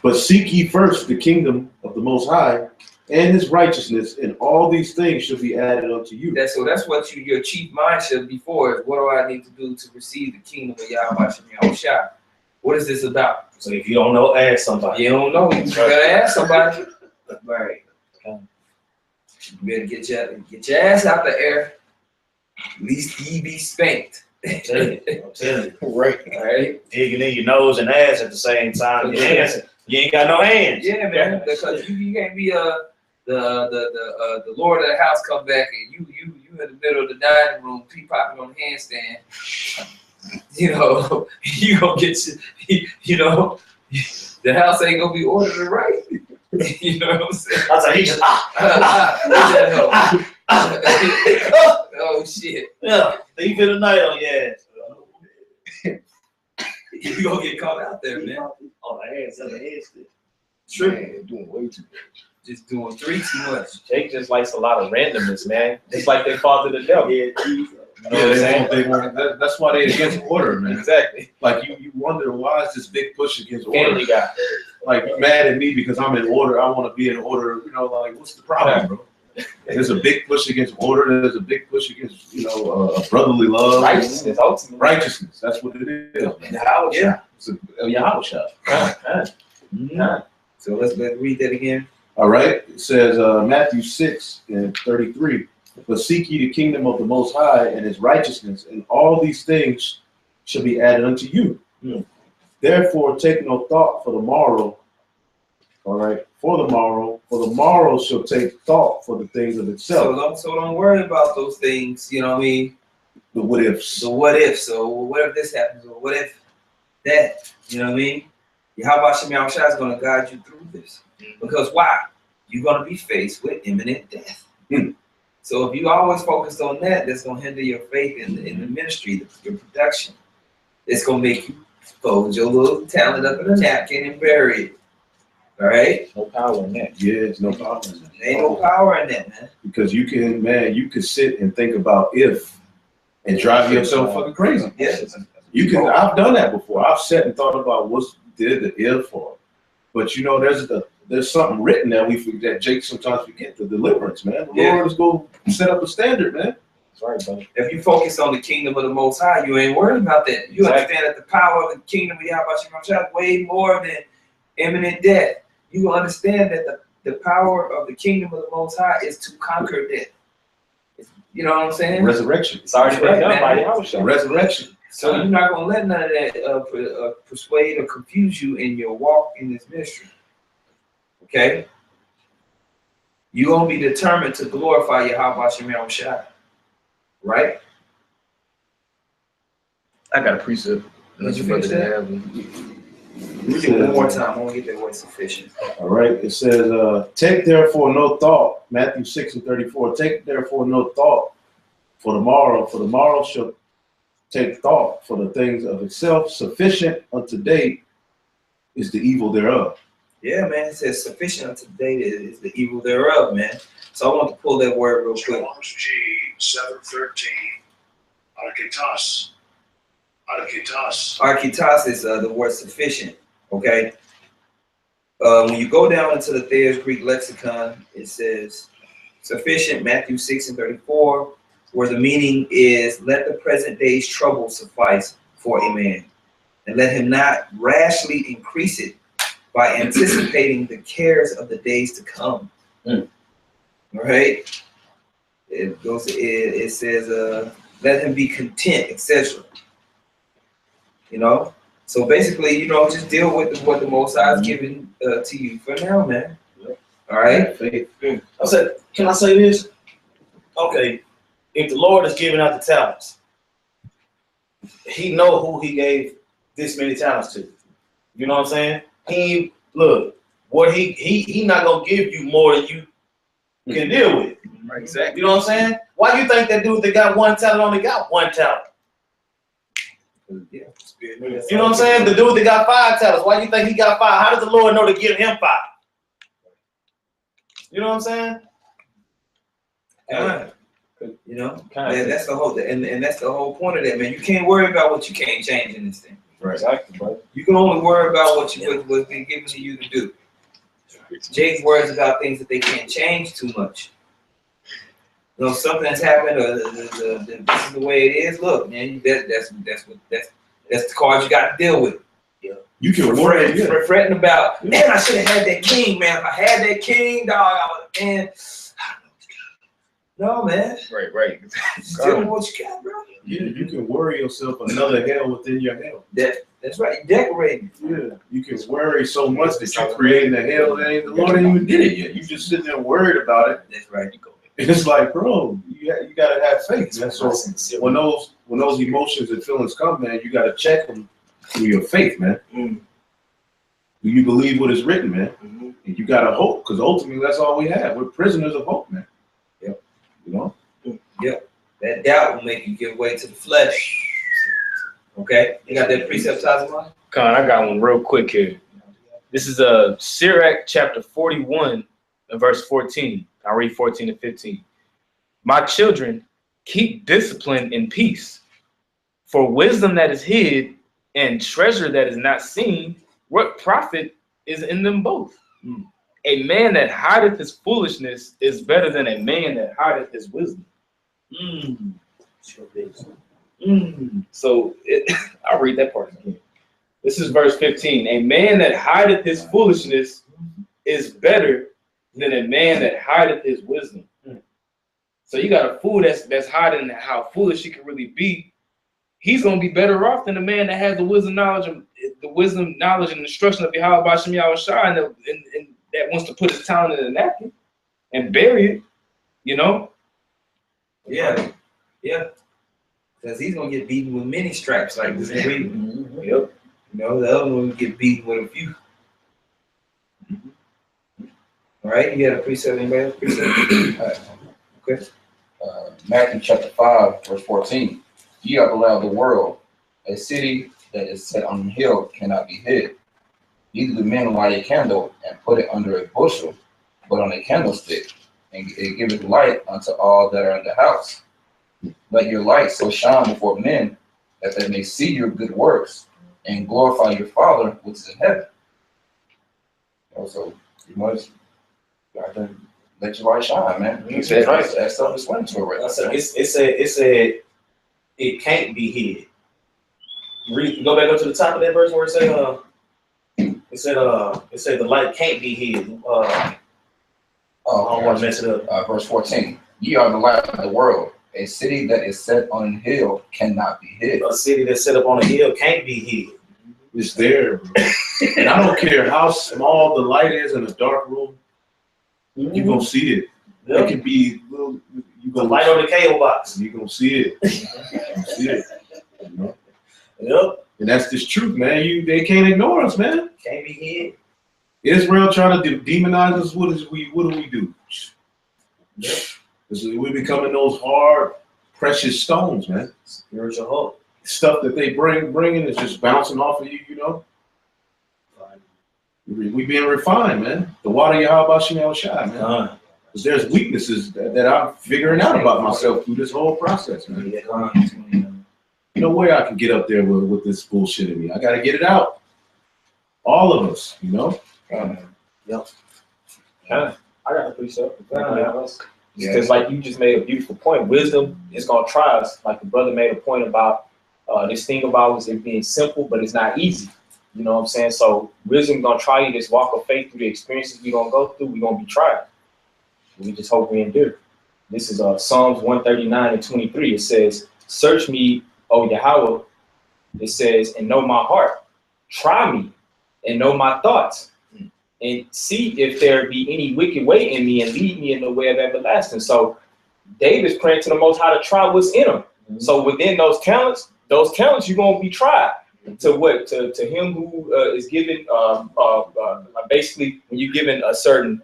[SPEAKER 2] but seek ye first the kingdom of the Most High and his righteousness, and all these things shall be added unto you.
[SPEAKER 5] That's what your chief mind should be for, is what do I need to do to receive the kingdom of Yahweh Shem Yahushua? What is this about?
[SPEAKER 3] So if you don't know, ask somebody.
[SPEAKER 5] You don't know, you gotta ask somebody. Right. You better get your ass out the air. At least ye be spanked.
[SPEAKER 3] I'm telling you.
[SPEAKER 5] Right. All right.
[SPEAKER 3] Digging in your nose and ass at the same time. Your hands, you ain't got no hands.
[SPEAKER 5] Yeah, man. Because you can't be the Lord of the house come back and you in the middle of the dining room, pee-popping on the handstand. You know, you gonna get you know, the house ain't gonna be ordered right. You know what I'm saying?
[SPEAKER 3] I was like, he just
[SPEAKER 5] oh shit.
[SPEAKER 3] Yeah, leave it tonight on your ass.
[SPEAKER 5] You gonna get caught out there, man.
[SPEAKER 3] On the hands of the heads.
[SPEAKER 5] True.
[SPEAKER 6] Doing way too much.
[SPEAKER 5] Just doing too much.
[SPEAKER 1] Jake just likes a lot of randomness, man. Just like they father the devil.
[SPEAKER 3] Yeah,
[SPEAKER 1] You know what I'm saying?
[SPEAKER 2] They won't, that's why they're against order, man.
[SPEAKER 1] Exactly.
[SPEAKER 2] Like you wonder why is this big push against order?
[SPEAKER 1] Family guy.
[SPEAKER 2] Like you mad at me because I'm in order. I want to be in order. You know, like what's the problem, bro? There's a big push against order. There's a big push against brotherly love,
[SPEAKER 1] Righteousness, ultimately.
[SPEAKER 2] righteousness. That's what it is.
[SPEAKER 3] yeah.
[SPEAKER 2] It's a Yahweh shot.
[SPEAKER 5] So let's read that again.
[SPEAKER 2] All right. It says Matthew 6 and 33. But seek ye the kingdom of the Most High and his righteousness, and all these things shall be added unto you. Therefore, take no thought for the morrow. All right, for the morrow shall take thought for the things of itself.
[SPEAKER 5] So don't worry about those things. You know what I mean?
[SPEAKER 2] The what ifs.
[SPEAKER 5] The what if. So what if this happens? Or what if that? You know what I mean? Yahweh Shem Yahushua is going to guide you through this. Because why? You're going to be faced with imminent death. So if you always focused on that, that's going to hinder your faith in the ministry, your production. It's going to make you fold your little talent up in a napkin and bury it. All right?
[SPEAKER 1] No power in that.
[SPEAKER 2] Yeah, there's no power in that.
[SPEAKER 5] There ain't no power in that, man.
[SPEAKER 2] Because you can sit and think about if and drive yourself fucking crazy.
[SPEAKER 5] Yes.
[SPEAKER 2] I've done that before. I've sat and thought about what's the if for. But you know, there's something written that Jake sometimes forget, the deliverance, man. The Lord is going to set up a standard, man.
[SPEAKER 1] Sorry, buddy.
[SPEAKER 5] If you focus on the kingdom of the Most High, you ain't worried about that. You understand that the power of the kingdom of Yahweh Shem Yahushua is way more than imminent death. You understand that the power of the kingdom of the Most High is to conquer death. You know what I'm saying?
[SPEAKER 2] Resurrection.
[SPEAKER 1] It's already been done by
[SPEAKER 2] The resurrection.
[SPEAKER 5] So you're not going to let none of that persuade or confuse you in your walk in this ministry. Okay? You're going to be determined to glorify Yahweh Shem Yahushua. Right?
[SPEAKER 6] I got a precept.
[SPEAKER 5] Did you finish that? Read it one more time. I want to get that word sufficient.
[SPEAKER 2] All right. It says, take therefore no thought, Matthew 6:34. Take therefore no thought for the morrow shall take thought for the things of itself. Sufficient unto day is the evil thereof.
[SPEAKER 5] Yeah, man. It says sufficient unto day is the evil thereof, man. So I want to pull that word real quick.
[SPEAKER 8] Strong's G 713. Arkitas. Arkitas.
[SPEAKER 5] Arkitas is the word sufficient. Okay. When you go down into the Thayer's Greek lexicon, it says sufficient, Matthew 6:34, where the meaning is let the present day's trouble suffice for a man, and let him not rashly increase it by anticipating the cares of the days to come. All right. It says let him be content, etc. You know. So basically, you know, just deal with what the Most High is giving to you for now, man. All right.
[SPEAKER 3] I said, can I say this? Okay, if the Lord is giving out the talents, He know who He gave this many talents to. You know what I'm saying? He look what he not gonna give you more than you can deal with.
[SPEAKER 5] Right, exactly.
[SPEAKER 3] You know what I'm saying? Why you think that dude that got one talent only got one talent?
[SPEAKER 5] Yeah.
[SPEAKER 3] You know what I'm saying? The dude that got 5 talents, why you think he got 5? How does the Lord know to give him 5? You know what I'm saying?
[SPEAKER 5] You know, that's the whole and that's the whole point of that, man. You can't worry about what you can't change in this thing.
[SPEAKER 1] Right. Exactly, bro.
[SPEAKER 5] You can only worry about what's been given to you to do. Jake's worries about things that they can't change too much. You know, something that's happened, or this is the way it is. Look, man, that's the card you got to deal with.
[SPEAKER 2] Yeah. You can worry,
[SPEAKER 5] fretting about, man, I should have had that king, man. If I had that king, dog, I would, man. No, man.
[SPEAKER 6] Right.
[SPEAKER 5] Still with what you got, bro.
[SPEAKER 2] Yeah, you can worry yourself another hell within your hell.
[SPEAKER 5] That's right. You decorating.
[SPEAKER 2] Yeah, you can worry so much that you're creating a hell that the Lord ain't even did it yet. You just sitting there worried about it.
[SPEAKER 5] That's right.
[SPEAKER 2] It's like, bro, you gotta have faith, man. So when those emotions and feelings come, man, you gotta check them through your faith, man. Do you believe what is written, man? And you gotta hope, because ultimately that's all we have. We're prisoners of hope, man.
[SPEAKER 5] Yep.
[SPEAKER 2] You know?
[SPEAKER 5] Yep. That doubt will make you give way to the flesh. Okay? You got that precept, Tazama?
[SPEAKER 6] Con, I got one real quick here. This is Sirach chapter 41 and verse 14. I'll read 14 and 15. My children, keep discipline in peace. For wisdom that is hid and treasure that is not seen, what profit is in them both? A man that hideth his foolishness is better than a man that hideth his wisdom. So I'll read that part again. This is verse 15. A man that hideth his foolishness is better than a man that hideth his wisdom. So you got a fool that's hiding how foolish he can really be. He's gonna be better off than a man that has the wisdom, knowledge, and instruction of Yahweh Bashem Yahweh Shai, and that wants to put his talent in a napkin and bury it. You know?
[SPEAKER 5] Yeah. Because he's gonna get beaten with many stripes, like this. Yep. You know, the other one will get beaten with a few. All right, you got a precept, anybody else? Precept? Okay.
[SPEAKER 4] Matthew chapter 5, verse 14. Ye are the light of the world. A city that is set on a hill cannot be hid. Neither do men light a candle and put it under a bushel, but on a candlestick, and it giveth light unto all that are in the house. Let your light so shine before men that they may see your good works and glorify your Father which is in heaven. Also, you must let your light shine, man.
[SPEAKER 3] That's right.
[SPEAKER 4] That's self-explanatory, right?
[SPEAKER 3] It said it can't be hid. Go back up to the top of that verse where it said the light can't be hid. I don't want to mess it up.
[SPEAKER 4] Verse 14. Ye are the light of the world. A city that is set on a hill cannot be hid.
[SPEAKER 3] A city that's set up on a hill can't be hid.
[SPEAKER 2] It's there, bro. And I don't care how small the light is in a dark room, you're gonna see it. It can be little, you gonna
[SPEAKER 3] light on the cable box.
[SPEAKER 2] You're gonna see it. You know?
[SPEAKER 3] Yep.
[SPEAKER 2] And that's just truth, man. They can't ignore us, man.
[SPEAKER 7] Can't be hid.
[SPEAKER 2] Israel trying to demonize us. What do we do?
[SPEAKER 7] Yeah.
[SPEAKER 2] We're becoming those hard, precious stones, man.
[SPEAKER 7] Spiritual hope.
[SPEAKER 2] Stuff that they bringing is just bouncing off of you, you know. We being refined, man. The water Yahweh Shem Shai, man. Because there's weaknesses that I'm figuring out about myself through this whole process, man. No way I can get up there with this bullshit in me. I got to get it out. All of us, you know.
[SPEAKER 1] Yep. I got a precept. Because like you just made a beautiful point. Wisdom is gonna try us. Like the brother made a point about this thing about it being simple, but it's not easy. You know what I'm saying? So wisdom gonna try you this walk of faith through the experiences we gonna go through. We gonna be tried. We just hope we endure. This is Psalms 139:23. It says, "Search me, O Yahweh." It says, "And know my heart. Try me, and know my thoughts, and see if there be any wicked way in me, and lead me in the way of everlasting." So David's praying to the Most High to try what's in him. So within those talents you're gonna be tried. To what? To him who is given basically when you're given a certain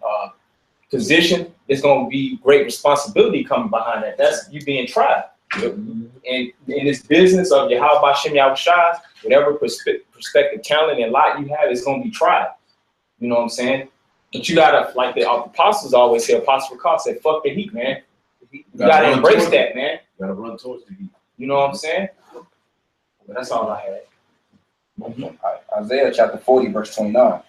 [SPEAKER 1] position, there's gonna be great responsibility coming behind that. That's you being tried. And in this business of Yahweh Shem Yahushai, whatever perspective, talent, and lot you have is gonna be tried. You know what I'm saying? But you gotta, like the apostles always say, Apostle Paul said, "Fuck the heat, man." You gotta embrace that, man.
[SPEAKER 2] You gotta run towards the heat.
[SPEAKER 1] You know what I'm saying? But that's all I had.
[SPEAKER 4] Isaiah chapter 40, verse 29.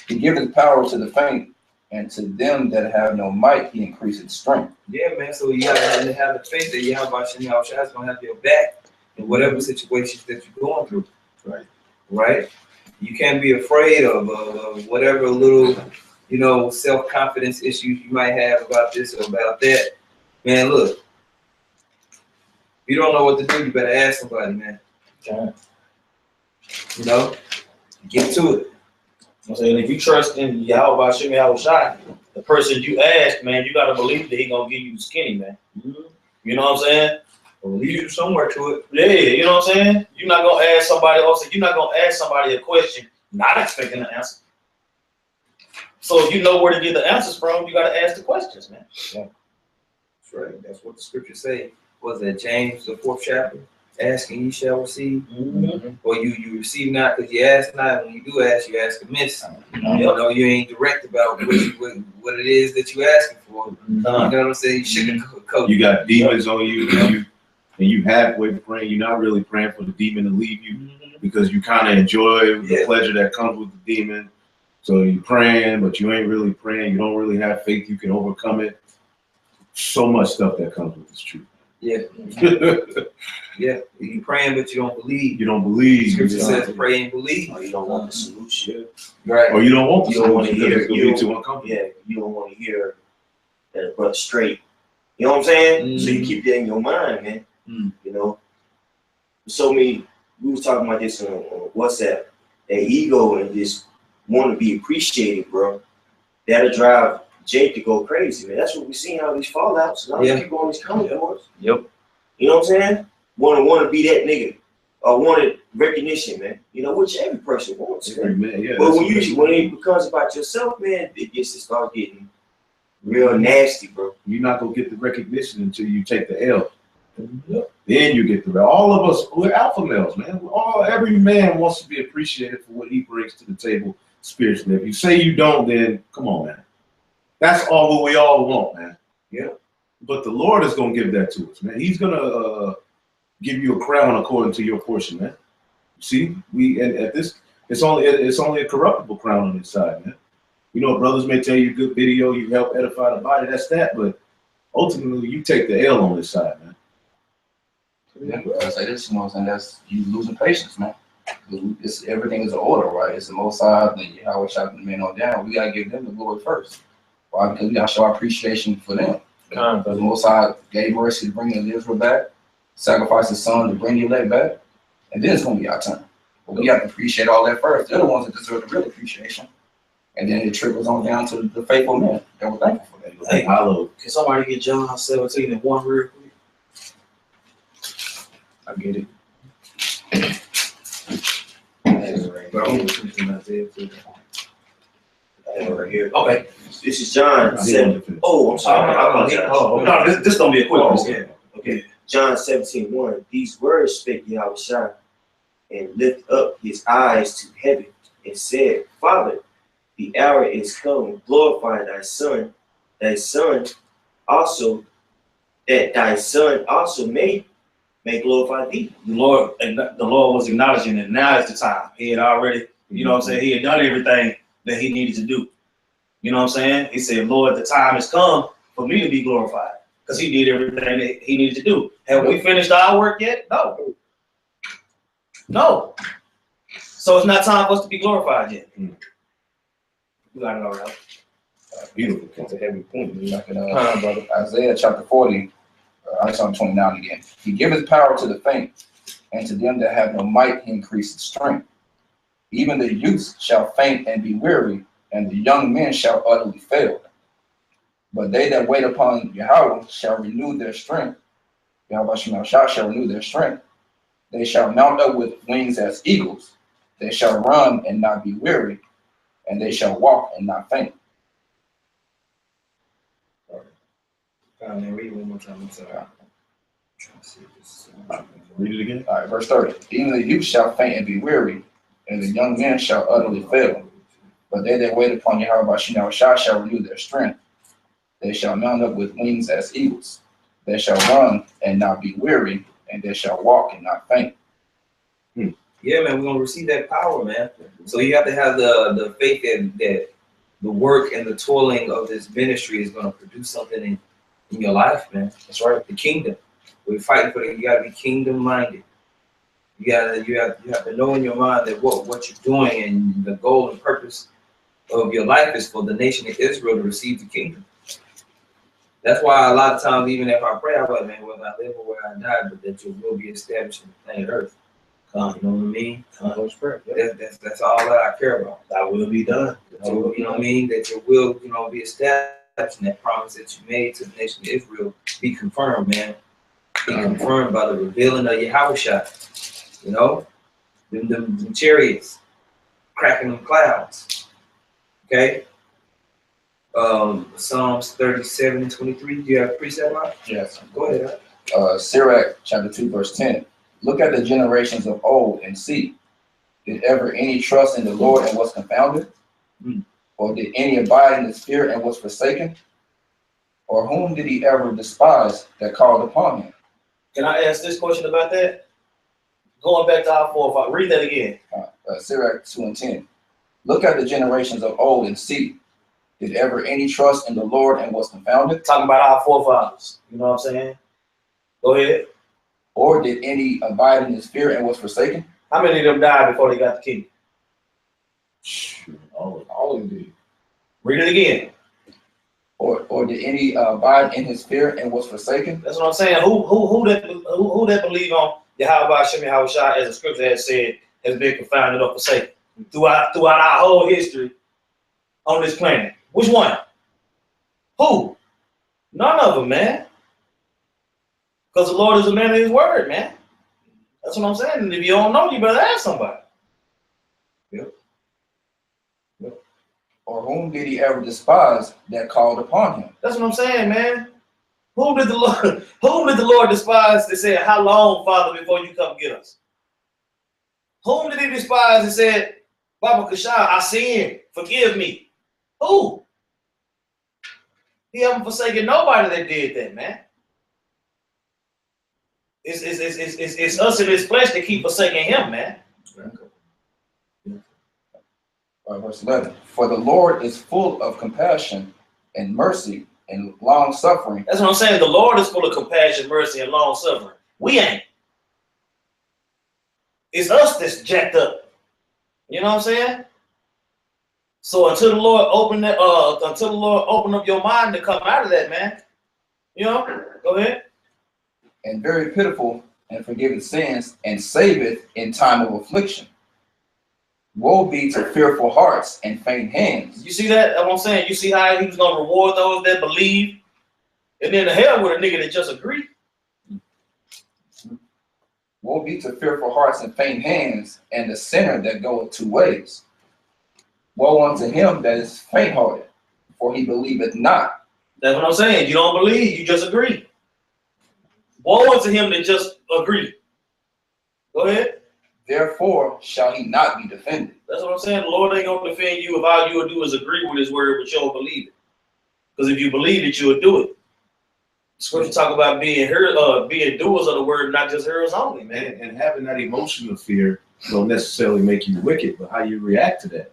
[SPEAKER 4] He giveth power to the faint, and to them that have no might, he increaseth strength.
[SPEAKER 5] Yeah, man. So you gotta have the faith that Yahweh Shem Yahushua is gonna have your back in whatever situations that you're going through.
[SPEAKER 2] Right.
[SPEAKER 5] Right. You can't be afraid of whatever little, self-confidence issues you might have about this or about that. Man, look. If you don't know what to do, you better ask somebody, man.
[SPEAKER 1] Okay.
[SPEAKER 5] Get to it.
[SPEAKER 3] I'm saying if you trust in Yahweh Shem Yahushai, the person you ask, man, you gotta believe that he gonna give you the skinny, man. You know what I'm saying?
[SPEAKER 5] Or lead you somewhere to it.
[SPEAKER 3] Yeah, you know what I'm saying? You're not gonna ask somebody else. You're not gonna ask somebody a question not expecting an answer. So if you know where to get the answers from, you gotta ask the questions, man.
[SPEAKER 5] Yeah. That's right. That's what the scriptures say. Was that James the 4th chapter? Ask and ye shall receive. Or you receive not because you ask not. When you do ask, you ask amiss. You ain't direct about what it is that you asking for. You know what I'm saying? You shouldn't coach.
[SPEAKER 2] You got demons on you, and you halfway praying. You're not really praying for the demon to leave you because you kind of enjoy the pleasure that comes with the demon. So you're praying, but you ain't really praying. You don't really have faith you can overcome it. So much stuff that comes with this truth.
[SPEAKER 5] Yeah. Yeah. You praying, but you don't believe.
[SPEAKER 2] You don't believe.
[SPEAKER 5] Scripture says pray and believe.
[SPEAKER 7] Or you don't want the solution.
[SPEAKER 5] Right.
[SPEAKER 2] Or you don't want the
[SPEAKER 7] You don't want to
[SPEAKER 2] solution
[SPEAKER 7] hear.
[SPEAKER 2] because it's gonna be too uncomfortable.
[SPEAKER 7] Yeah, you don't want to hear that but straight. You know what I'm saying? So you keep that in your mind, man. You know. So we was talking about this on WhatsApp. That ego and just want to be appreciated, bro. That'll drive Jake to go crazy, man. That's what we see how these fallouts. Now these people on these comment boards.
[SPEAKER 6] Yep.
[SPEAKER 7] You know what I'm saying? Want to be that nigga or wanted recognition, man. Which every person wants, man. But when it becomes about yourself, man, it gets to start getting real nasty, bro.
[SPEAKER 2] You're not gonna get the recognition until you take the L. Then you get the. All of us, we're alpha males, man. Every man wants to be appreciated for what he brings to the table spiritually. If you say you don't, then come on, man. That's all what we all want, man. Yeah. But the Lord is gonna give that to us, man. He's gonna give you a crown according to your portion, man. See, at this, it's only a corruptible crown on this side, man. Brothers may tell you good video, you help edify the body, that's that, but ultimately you take the L on this side, man.
[SPEAKER 4] Yeah, I say this, that's you losing patience, man. Everything is an order, right? It's the Most High, then Yahweh shot the men on down. We gotta give them the glory first. Why? Because we gotta show our appreciation for them. Because the Most High gave mercy to bring Israel back, sacrificed his son to bring the elect back, and then it's gonna be our turn. But we have to appreciate all that first. They're the ones that deserve the real appreciation. And then it trickles on down to the faithful men that were thankful for that.
[SPEAKER 3] Hey, can somebody get John 17:1 real quick?
[SPEAKER 1] I get it.
[SPEAKER 7] Right here. Okay, this is John 7. Oh, I'm sorry. I apologize. No, this gonna be a quick one. Yeah. Okay. John 17:1. These words spake Yahweh and lift up his eyes to heaven and said, Father, the hour is come, glorify thy son also, that thy son also may glorify thee.
[SPEAKER 3] The Lord was acknowledging that now is the time. He had already, you know what I'm saying, he had done everything that he needed to do. You know what I'm saying? He said, Lord, the time has come for me to be glorified. Because he did everything that he needed to do. Have we finished our work yet? No. No. So it's not time for us to be glorified yet. You got it all right.
[SPEAKER 1] Beautiful. That's a heavy point.
[SPEAKER 4] Brother. Isaiah chapter 40, Isaiah 29 again. He giveth power to the faint, and to them that have no might he increaseth strength. Even the youth shall faint and be weary, and the young men shall utterly fail. But they that wait upon Yahweh shall renew their strength. Yahweh shall renew their strength. They shall mount up with wings as eagles. They shall run and not be weary, and they shall walk and not faint.
[SPEAKER 5] Man, read it one more time. I'm sorry.
[SPEAKER 3] Read it again.
[SPEAKER 4] All right, verse 30. Even the youth shall faint and be weary, and the young men shall utterly fail. But they that wait upon Yahweh shall renew their strength. They shall mount up with wings as eagles. They shall run and not be weary, and they shall walk and not faint.
[SPEAKER 5] Yeah, man, we're gonna receive that power, man. So you have to have the faith that the work and the toiling of this ministry is gonna produce something in your life, man. That's right. The kingdom. We're fighting for it. You gotta be kingdom minded. You have to know in your mind that what you're doing and the goal and purpose of your life is for the nation of Israel to receive the kingdom. That's why a lot of times, even if I pray, I'm like, man, whether I live or where I die, but that your will be established in the planet Earth. You know what I mean? That's all that I care about.
[SPEAKER 3] Thy will be done.
[SPEAKER 5] You know what I mean? That your will, be established, and that promise that you made to the nation of Israel be confirmed, man. Be confirmed by the revealing of Yahweh. You know, them chariots cracking them clouds. Okay. Psalms 37:23. Do you have a precept on?
[SPEAKER 4] Yes.
[SPEAKER 5] Go ahead.
[SPEAKER 4] Sirach chapter 2, verse 10. Look at the generations of old and see. Did ever any trust in the Lord and was confounded? Or did any abide in his fear and was forsaken? Or whom did he ever despise that called upon him?
[SPEAKER 3] Can I ask this question about that? Going back to our forefathers. Read that again.
[SPEAKER 4] Sirach 2:10. Look at the generations of old and see. Did ever any trust in the Lord and was confounded?
[SPEAKER 3] Talking about our forefathers. You know what I'm saying? Go ahead.
[SPEAKER 4] Or did any abide in his fear and was forsaken?
[SPEAKER 3] How many of them died before they got the kingdom?
[SPEAKER 1] All of them did.
[SPEAKER 3] Read it again.
[SPEAKER 4] Or did any abide in his fear and was forsaken?
[SPEAKER 3] That's what I'm saying. Who that believe on Yahweh Shem Yahweh, as the scripture has said, has been confounded or forsaken throughout our whole history on this planet? Which one? Who? None of them, man. Because the Lord is a man of his word, man. That's what I'm saying. And if you don't know, you better ask somebody.
[SPEAKER 4] Yep. Or whom did he ever despise that called upon him?
[SPEAKER 3] That's what I'm saying, man. Whom did the Lord despise that said, how long, Father, before you come get us? Whom did he despise that said, Baba Kashah, I sinned, forgive me? Who? He haven't forsaken nobody that did that, man. It's us in his flesh that keep forsaking him, man.
[SPEAKER 4] Verse 11. For the Lord is full of compassion and mercy and long suffering.
[SPEAKER 3] That's what I'm saying. The Lord is full of compassion, mercy, and long suffering. We ain't. It's us that's jacked up. You know what I'm saying? So until the Lord open up your mind to come out of that, man. You know, go ahead.
[SPEAKER 4] And very pitiful and forgiveth sins and saveth in time of affliction. Woe be to fearful hearts and faint hands.
[SPEAKER 3] You see that? That's what I'm saying. You see how he was going to reward those that believe? And then the hell with a nigga that just agreed.
[SPEAKER 4] Woe be to fearful hearts and faint hands, and the sinner that goeth 2 ways. Woe unto him that is faint-hearted, for he believeth not.
[SPEAKER 3] That's what I'm saying. You don't believe, you just agree. Woe unto him that just agree. Go ahead.
[SPEAKER 4] Therefore shall he not be defended.
[SPEAKER 3] That's what I'm saying. The Lord ain't gonna defend you if all you will do is agree with his word, but you don't believe it. Because if you believe it, you will do it. Scripture talk about being being doers of the word, not just hearers only, man.
[SPEAKER 2] And having that emotional fear don't necessarily make you wicked, but how you react to that.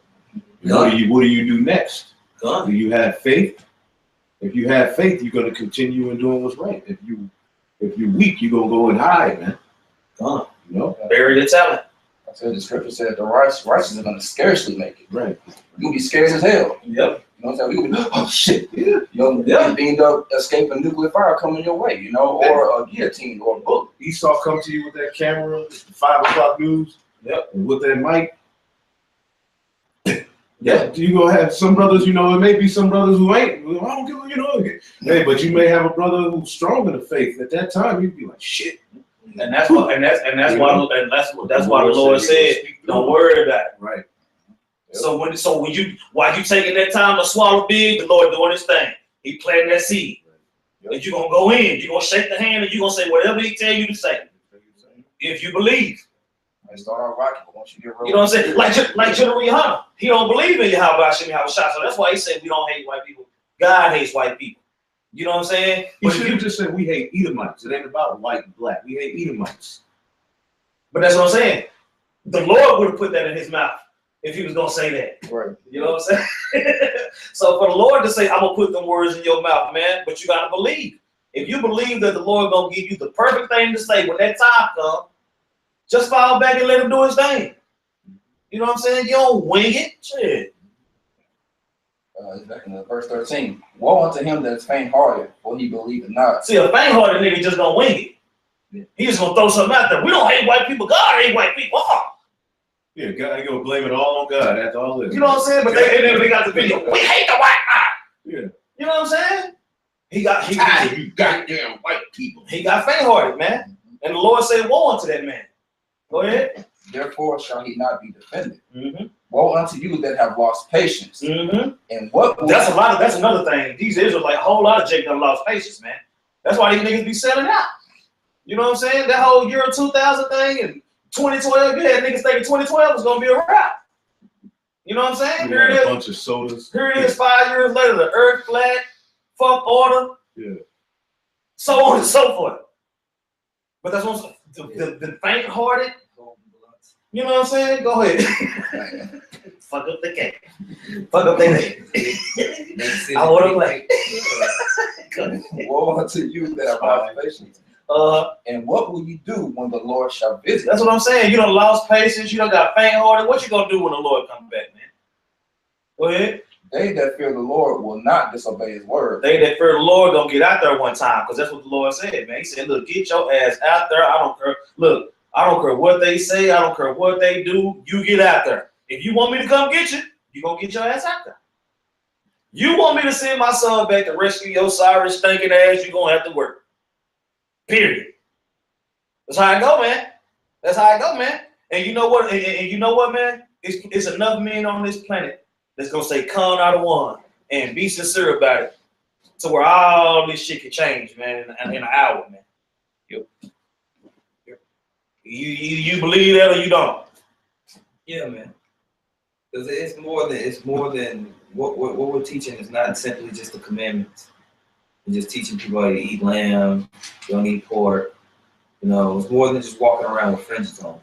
[SPEAKER 2] What do you do next? Do you have faith? If you have faith, you're gonna continue in doing what's right. If you're weak, you're gonna go and hide, man. You know?
[SPEAKER 3] Bury the talent.
[SPEAKER 4] I said the scripture said the righteous are gonna scarcely make it.
[SPEAKER 2] Right.
[SPEAKER 4] You'll be scared as hell.
[SPEAKER 3] Yep.
[SPEAKER 4] You know what I'm saying? We'll be, oh shit, yeah. You know, end up escaping nuclear fire coming your way, you know, or a guillotine or a book.
[SPEAKER 2] Esau come to you with that camera, 5 o'clock news, and with that mic. Yeah, you gonna have some brothers, you know, it may be some brothers who ain't, I don't give a, you know, hey, but you may have a brother who's strong in the faith. At that time, you'd be like, shit.
[SPEAKER 3] And that's why the Lord said, don't worry about it.
[SPEAKER 2] Right.
[SPEAKER 3] So while you taking that time to swallow big, the Lord doing his thing. He planting that seed. And you're gonna go in, you're gonna shake the hand, and you're gonna say whatever he tell you to say. If you believe.
[SPEAKER 4] I start out rocky, but once you get real,
[SPEAKER 3] you know what I'm saying? Like General Yohana. He don't believe in Yahweh Hashem Yahweh Shah. So that's why he said we don't hate white people. God hates white people. You know what I'm saying?
[SPEAKER 2] He should have just said we hate Edomites. It ain't about white and black. We hate Edomites.
[SPEAKER 3] But that's what I'm saying. The Lord would have put that in his mouth if he was gonna say that.
[SPEAKER 4] Right.
[SPEAKER 3] You know what I'm saying? So for the Lord to say, I'm gonna put them words in your mouth, man, but you gotta believe. If you believe that the Lord gonna give you the perfect thing to say when that time comes, just fall back and let him do his thing. You know what I'm saying? You don't wing it. Shit.
[SPEAKER 4] It's back in verse 13. Woe unto him that is faint-hearted, for he believeth not.
[SPEAKER 3] See, a faint-hearted nigga just gonna wing it. He just gonna throw something out there. We don't hate white people. God hate white people. Oh.
[SPEAKER 2] Yeah, God, you gonna blame it all on God after all this.
[SPEAKER 3] You know what I'm saying? But they got the video. We hate the white guy.
[SPEAKER 2] Yeah.
[SPEAKER 3] You know what I'm saying? He got
[SPEAKER 9] you goddamn white people.
[SPEAKER 3] He got faint-hearted, man. And the Lord said, woe unto that man. Go ahead.
[SPEAKER 4] Therefore shall he not be defended.
[SPEAKER 3] Mm-hmm.
[SPEAKER 4] Woe unto you that have lost patience.
[SPEAKER 3] Mm-hmm.
[SPEAKER 4] And what?
[SPEAKER 3] That's another thing. These Israelites, a whole lot of Jacob lost patience, man. That's why these niggas be selling out. You know what I'm saying? That whole year 2000 thing and 2012, yeah, niggas thinking 2012 was gonna be a wrap. You know what I'm saying? Here it is.
[SPEAKER 2] A bunch of sodas.
[SPEAKER 3] Here it is 5 years later, the earth flat, fuck order.
[SPEAKER 2] Yeah. So
[SPEAKER 3] on and so forth. But that's what the faint-hearted. You know what I'm saying? Go ahead. Fuck up the cake. Fuck up the cake. I want to play.
[SPEAKER 4] Woe unto you that have lost patience. And what will you do when the Lord shall visit?
[SPEAKER 3] That's what I'm saying. You done lost patience. You done got faint-hearted. What you gonna do when the Lord comes back, man? Go ahead.
[SPEAKER 4] They that fear the Lord will not disobey his word.
[SPEAKER 3] They that fear the Lord gonna get out there one time, because that's what the Lord said, man. He said, look, get your ass out there. I don't care. Look, I don't care what they say. I don't care what they do. You get out there. If you want me to come get you, you gonna get your ass out there. You want me to send my son back to rescue your sorry, stinking ass, you gonna have to work. Period. That's how I go, man. That's how I go, man. And you know what? And you know what, man? It's enough men on this planet that's gonna say "con out of one" and be sincere about it, to where all this shit can change, man, in an hour, man. Yep. You believe that or you don't?
[SPEAKER 5] Yeah, man. Because it's more than what we're teaching is not simply just the commandments. We're just teaching people how to eat lamb, don't eat pork. You know, it's more than just walking around with fringes on.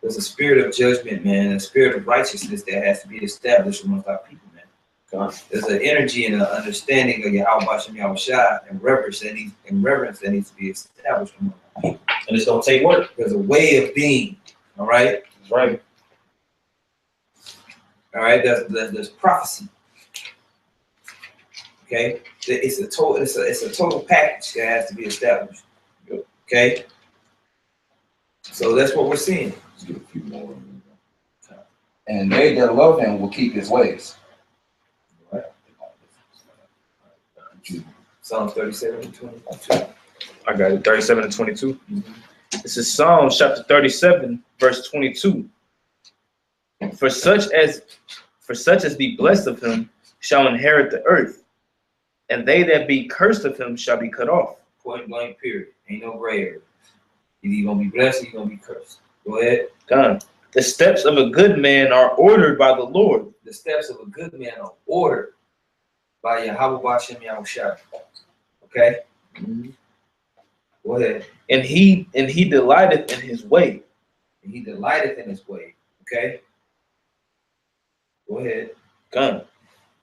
[SPEAKER 5] There's a spirit of judgment, man, a spirit of righteousness that has to be established amongst our people, man. There's an energy and an understanding of Yahweh Hashem Yahweh Shah and reverence that needs to be established among our people.
[SPEAKER 3] And it's gonna take work.
[SPEAKER 5] There's a way of being, all right?
[SPEAKER 3] That's right.
[SPEAKER 5] All right, there's prophecy. Okay, it's a total package that has to be established. Okay, so that's what we're seeing.
[SPEAKER 9] Let's get a few more.
[SPEAKER 4] And they that love him will keep his ways.
[SPEAKER 5] Right. Psalms 37 and 22.
[SPEAKER 6] I got it. 37 and 22. This is Psalm chapter 37, verse 22. For such as be blessed of him shall inherit the earth, and they that be cursed of him shall be cut off.
[SPEAKER 5] Point blank, period. Ain't no gray area. Either you're going to be blessed or you're going to be cursed. Go ahead.
[SPEAKER 6] Done. The steps of a good man are ordered by the Lord.
[SPEAKER 5] The steps of a good man are ordered by Yahweh Bashem Yahushua. Okay?
[SPEAKER 6] Mm-hmm.
[SPEAKER 5] Go ahead.
[SPEAKER 6] And he delighteth in his way.
[SPEAKER 5] And he delighteth in his way. Okay? Go ahead.
[SPEAKER 6] Done.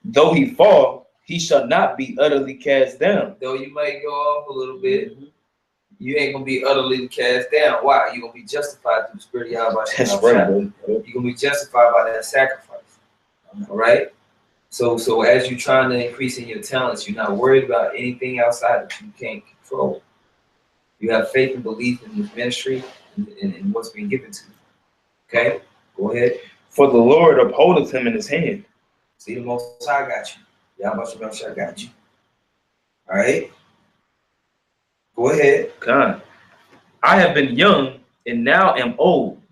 [SPEAKER 6] Though he fall, he shall not be utterly cast down.
[SPEAKER 5] Though you might go off a little bit, you ain't gonna be utterly cast down. Why? You're gonna be justified through the Spirit of Yahweh.
[SPEAKER 6] That's right, bro.
[SPEAKER 5] You're gonna be justified by that sacrifice. All right. So as you're trying to increase in your talents, you're not worried about anything outside that you can't control. You have faith and belief in this ministry and what's being given to you. Okay? Go ahead.
[SPEAKER 6] For the Lord upholdeth him in his hand.
[SPEAKER 5] See, the Most High got you. Yahweh got you. All right? Go ahead.
[SPEAKER 6] God, I have been young and now am old.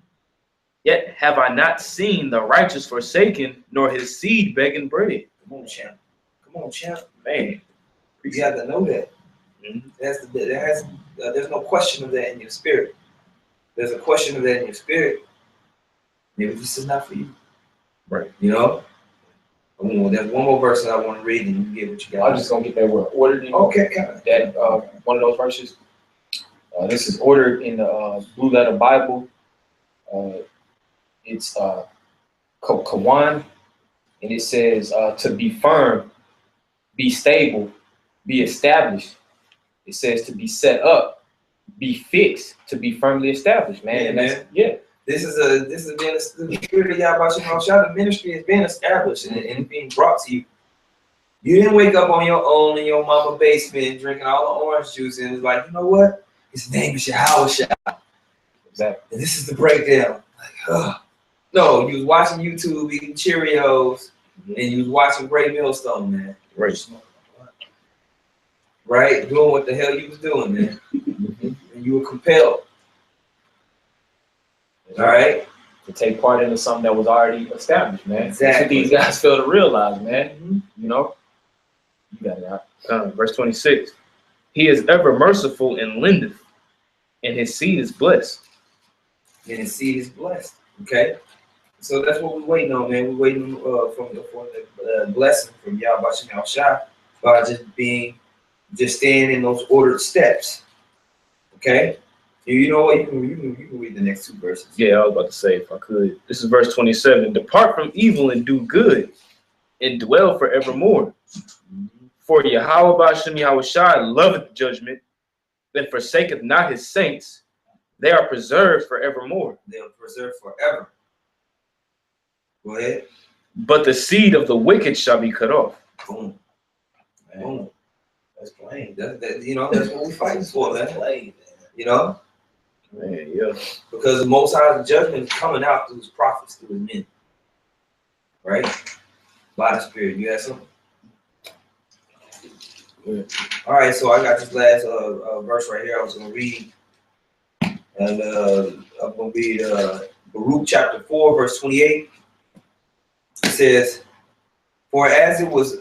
[SPEAKER 6] Yet have I not seen the righteous forsaken, nor his seed begging bread.
[SPEAKER 5] Come on, champ. Come on, champ.
[SPEAKER 6] Man,
[SPEAKER 5] You got to know that.
[SPEAKER 6] Mm-hmm.
[SPEAKER 5] There's no question of that in your spirit. There's a question of that in your spirit. Maybe this is not for you.
[SPEAKER 6] Right.
[SPEAKER 5] You know? There's one more verse that I want to read, and you can get what you got.
[SPEAKER 1] I'm just gonna get that word ordered in.
[SPEAKER 5] Okay.
[SPEAKER 1] That one of those verses. This is ordered in the Blue Letter Bible. It's Kawan, and it says to be firm, be stable, be established. It says to be set up, be fixed, to be firmly established, man.
[SPEAKER 5] Yeah,
[SPEAKER 1] and
[SPEAKER 5] man.
[SPEAKER 1] Yeah.
[SPEAKER 5] This is being the Spirit of Yahweh Shah. The ministry is being established and being brought to you. You didn't wake up on your own in your mama basement drinking all the orange juice and was like, you know what? His name is Yahweh Shah.
[SPEAKER 1] Exactly.
[SPEAKER 5] And this is the breakdown. Like, no, you was watching YouTube eating Cheerios, and you was watching Great Millstone, man. Right? Doing what the hell you was doing, man. And you were compelled. All right?
[SPEAKER 1] To take part into something that was already established, man.
[SPEAKER 5] Exactly.
[SPEAKER 1] That's what these guys fail to realize, man. You know? You got it out.
[SPEAKER 6] Verse 26. He is ever merciful and lendeth, and his seed is blessed.
[SPEAKER 5] And his seed is blessed. Okay? So that's what we're waiting on, man. We're waiting for the blessing from Yahweh Shah by just staying in those ordered steps. Okay? You know what? You can read the next two verses.
[SPEAKER 6] Yeah, I was about to say, if I could. This is verse 27. Depart from evil and do good, and dwell forevermore. For Yahweh Bashem Yahushua loveth judgment, and forsaketh not his saints. They are preserved forevermore.
[SPEAKER 5] They are preserved forever. Go ahead.
[SPEAKER 6] But the seed of the wicked shall be cut off.
[SPEAKER 5] Boom.
[SPEAKER 3] Man,
[SPEAKER 5] Boom.
[SPEAKER 3] that's plain.
[SPEAKER 5] That's what we're fighting for, man.
[SPEAKER 3] Plain, man.
[SPEAKER 5] You know?
[SPEAKER 6] Man, yeah.
[SPEAKER 5] Because the Most High's judgment is coming out through his prophets, through his men. Right? By the Spirit. You have something?
[SPEAKER 6] Yeah.
[SPEAKER 5] All right, so I got this last verse right here I was going to read. And I'm going to read Baruch chapter 4, verse 28. It says, For as it was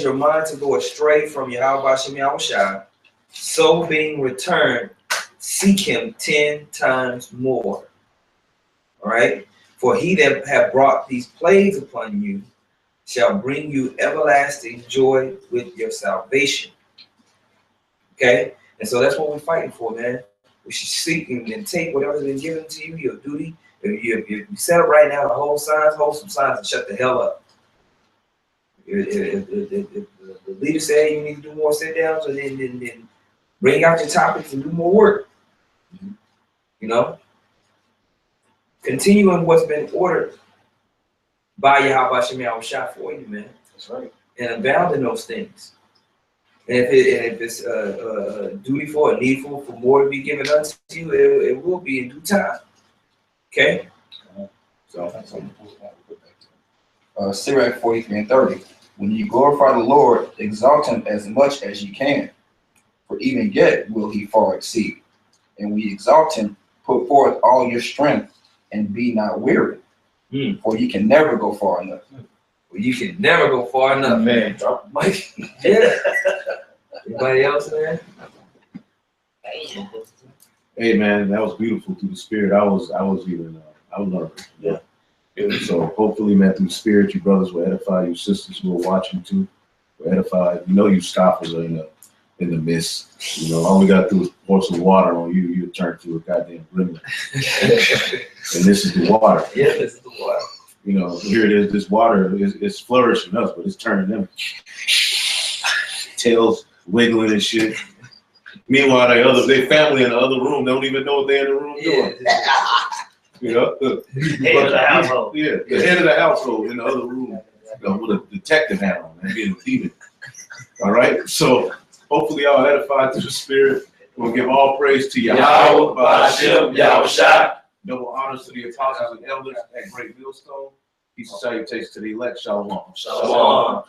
[SPEAKER 5] your mind to go astray from Yahweh Bashem Yahushua, so being returned, seek him 10 times more. All right? For he that have brought these plagues upon you shall bring you everlasting joy with your salvation. Okay? And so that's what we're fighting for, man. We should seek and take whatever's been given to you, your duty. If you set up right now to hold some signs, and shut the hell up. If the leader say you need to do more sit downs, and then bring out your topics and do more work. You know? Continue on what's been ordered by Yahweh Bashem Yahushua for you, man.
[SPEAKER 1] That's right.
[SPEAKER 5] And abound in those things. And if it's dutiful or needful for more to be given unto you, it will be in due time. Okay?
[SPEAKER 4] Sirach 43 and 30. When you glorify the Lord, exalt him as much as you can, for even yet will he far exceed. and we exalt him. Put forth all your strength and be not weary, for you can never go far enough.
[SPEAKER 5] Well, you can never go far enough, man.
[SPEAKER 3] Drop the mic.
[SPEAKER 5] Yeah. Anybody else, man?
[SPEAKER 2] Hey man, that was beautiful through the spirit. I was learning.
[SPEAKER 3] Yeah.
[SPEAKER 2] So hopefully, man, through the spirit, you brothers will edify, you sisters who are watching too, will edify. You know, you scoffers are in the midst. You know, all we got to do is pour some water on you. You turn to a goddamn gremlin. And this is the water.
[SPEAKER 5] Yeah, this is the water.
[SPEAKER 2] You know, here it is. This water is flourishing us, but it's turning them tails wiggling and shit. Meanwhile, they family in the other room don't even know what they're in the room doing. You know,
[SPEAKER 3] Head of the household.
[SPEAKER 2] Yeah, the head of the household in the other room, you know, with a detective hat on and being thieving. All right, so hopefully y'all edified through the spirit. We'll give all praise to Yahweh, Ba'ashem, Yahushua. Double honors to the apostles and elders at Great Millstone. Peace and salutations to the elect. Shalom.
[SPEAKER 3] Shalom.